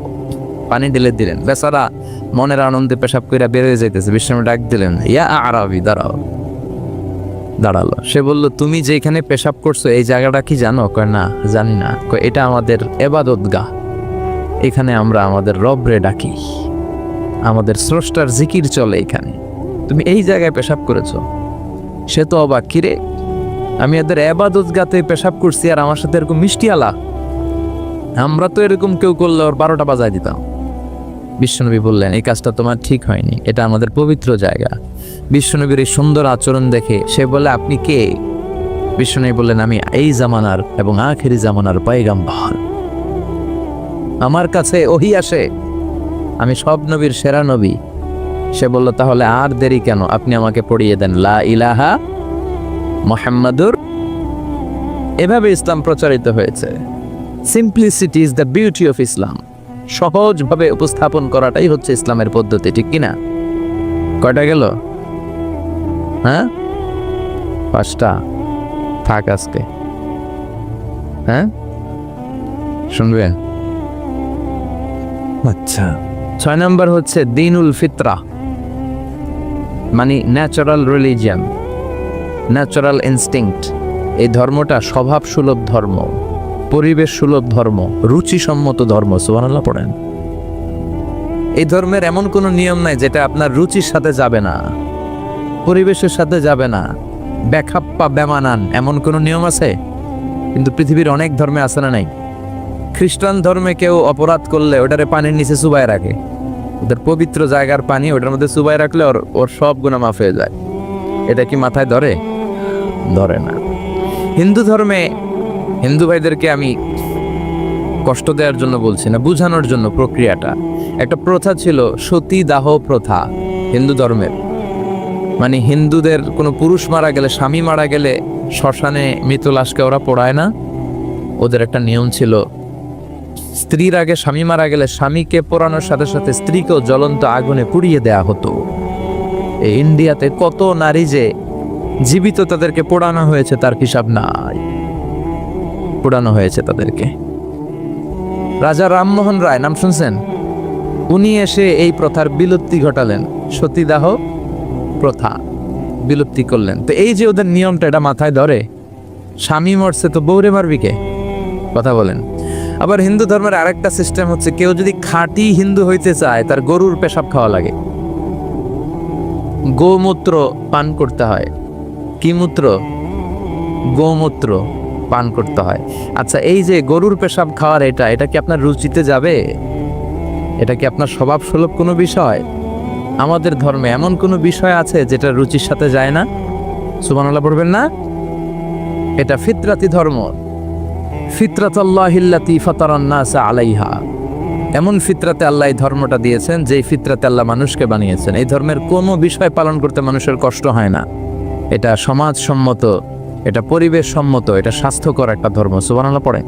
পানি ঢেলে দিলেন। বেচারা মনের আনন্দে পেশাব কইরা বের হয়ে যাইতেছে। বিশ্বনবী ডাক দিলেন, ইয়া আরাবি, দাঁড়াও। দাঁড়ালো। সে বলল, তুমি যেখানে পেশাব করছো এই জায়গাটা কি জানো? কয়, না, জানি না। কয়, এটা আমাদের ইবাদতগাহ, এখানে আমরা আমাদের রবরে ডাকি, আমাদের স্রষ্টার জিকির চলে এখানে, তুমি এই জায়গায় পেশাব করেছো। সে তো অবাক, কিরে, আমি এদের ইবাদতগাতে পেশাব করছি আর আমার সাথে এরকম মিষ্টি আলা? আমরা তো এরকম কেউ করলে ওর 12টা বাজায় দিতাম। বিশ্বনবী বললেন, এই কাজটা তোমার ঠিক হয়নি, এটা আমাদের পবিত্র জায়গা। বিশ্বনবীর এই সুন্দর আচরণ দেখে সে বলে, আপনি কে? বিশ্বনবী বললেন, আমি এই জামানার এবং আখেরি জামানার পয়গাম্বর, আমার কাছে ওহী আসে, আমি সব নবীর সেরা নবী। সে বলল, তাহলে আর দেরি কেন, আপনি আমাকে পড়িয়ে দেন লা ইলাহা মুহাম্মাদুর। এভাবে ইসলাম প্রচারিত হয়েছে। Simplicity is the beauty of Islam. সহজভাবে উপস্থাপন করাটাই হচ্ছে ইসলামের পদ্ধতি, ঠিক কিনা? কয়টা গেল? হ্যাঁ, 5টা। থাক আজকে। হ্যাঁ, শুনবেন? আচ্ছা, 6 নম্বর হচ্ছে দ্বীনুল ফিতরা, মানে ন্যাচারাল রিলিজিয়ান, ন্যাচারাল ইনস্টিংক্ট। এই ধর্মটা স্বভাব সুলভ ধর্ম, পরিবেশ সুলভ ধর্ম, রুচিসম্মত ধর্ম। সুবহানাল্লাহ পড়েন। এই ধর্মের এমন কোনো নিয়ম নাই যেটা আপনার রুচির সাথে যাবে না, পরিবেশের সাথে যাবে না, বেখাপ্পা বেমানান, এমন কোনো নিয়ম আছে? কিন্তু পৃথিবীর অনেক ধর্মে আছে না নাই? খ্রিস্টান ধর্মে কেউ অপরাধ করলে ওটারে পানির নিচে চুবায় রাখে, ওদের পবিত্র জায়গার পানি ওটার মধ্যে চুবায় রাখলে ওর সব গুনাহ মাফ হয়ে যায়। এটা কি মাথায় ধরে? ধরে না। হিন্দু ধর্মে, হিন্দু ভাইদেরকে আমি কষ্ট দেওয়ার জন্য বলছি না, বুঝানোর জন্য। প্রক্রিয়াটা, একটা প্রথা ছিল সতী দাহ প্রথা হিন্দু ধর্মের। মানে হিন্দুদের কোনো পুরুষ মারা গেলে, স্বামী মারা গেলে শ্মশানে মৃত লাশকে ওরা পোড়ায় না। ওদের একটা নিয়ম ছিল, স্ত্রীর আগে স্বামী মারা গেলে স্বামীকে পোড়ানোর সাথে সাথে স্ত্রীকেও জ্বলন্ত আগুনে পুড়িয়ে দেয়া হতো। এই ইন্ডিয়াতে কত নারী যে জীবিত তাদেরকে পোড়ানো হয়েছে তার হিসাব নাই, পোড়ানো হয়েছে তাদেরকে। রাজা রামমোহন রায়, নাম শুনছেন? উনি এসে এই প্রথার বিলুপ্তি ঘটালেন, সতীদাহ প্রথা বিলুপ্তি করলেন। তো এই যে ওদের নিয়মটা, এটা মাথায় ধরে? স্বামী মরছে তো বউরে মারবি কে? কথা বলেন। আবার হিন্দু ধর্মের আরেকটা সিস্টেম হচ্ছে, কেউ যদি খাঁটি হিন্দু হইতে চায় তার গরুর পেশাব খাওয়া লাগে, গোমূত্র পান করতে হয়। কি মূত্র? গোমূত্র পান করতে হয়। আচ্ছা, এই যে গরুর পেশাব খাওয়ার এটা কি আপনার রুচিতে যাবে? এটা কি আপনার স্বভাব সুলভ কোনো বিষয়? আমাদের ধর্মে এমন কোনো বিষয় আছে যেটা রুচির সাথে যায় না? সুবহানাল্লাহ পড়বেন না? এটা ফিতরাতি ধর্ম। ফিতরাতাল্লাহিল্লাতী ফাতারান নাসা আলাইহা, এমন ফিতরাতে আল্লাহ এই ধর্মটা দিয়েছেন যেই ফিতরাতে আল্লাহ মানুষকে বানিয়েছেন। এই ধর্মের কোনো বিষয় পালন করতে মানুষের কষ্ট হয় না। এটা সমাজসম্মত, এটা পরিবেশ সম্মত, এটা স্বাস্থ্যকর একটা ধর্ম। সুবহানাল্লাহ পড়ে।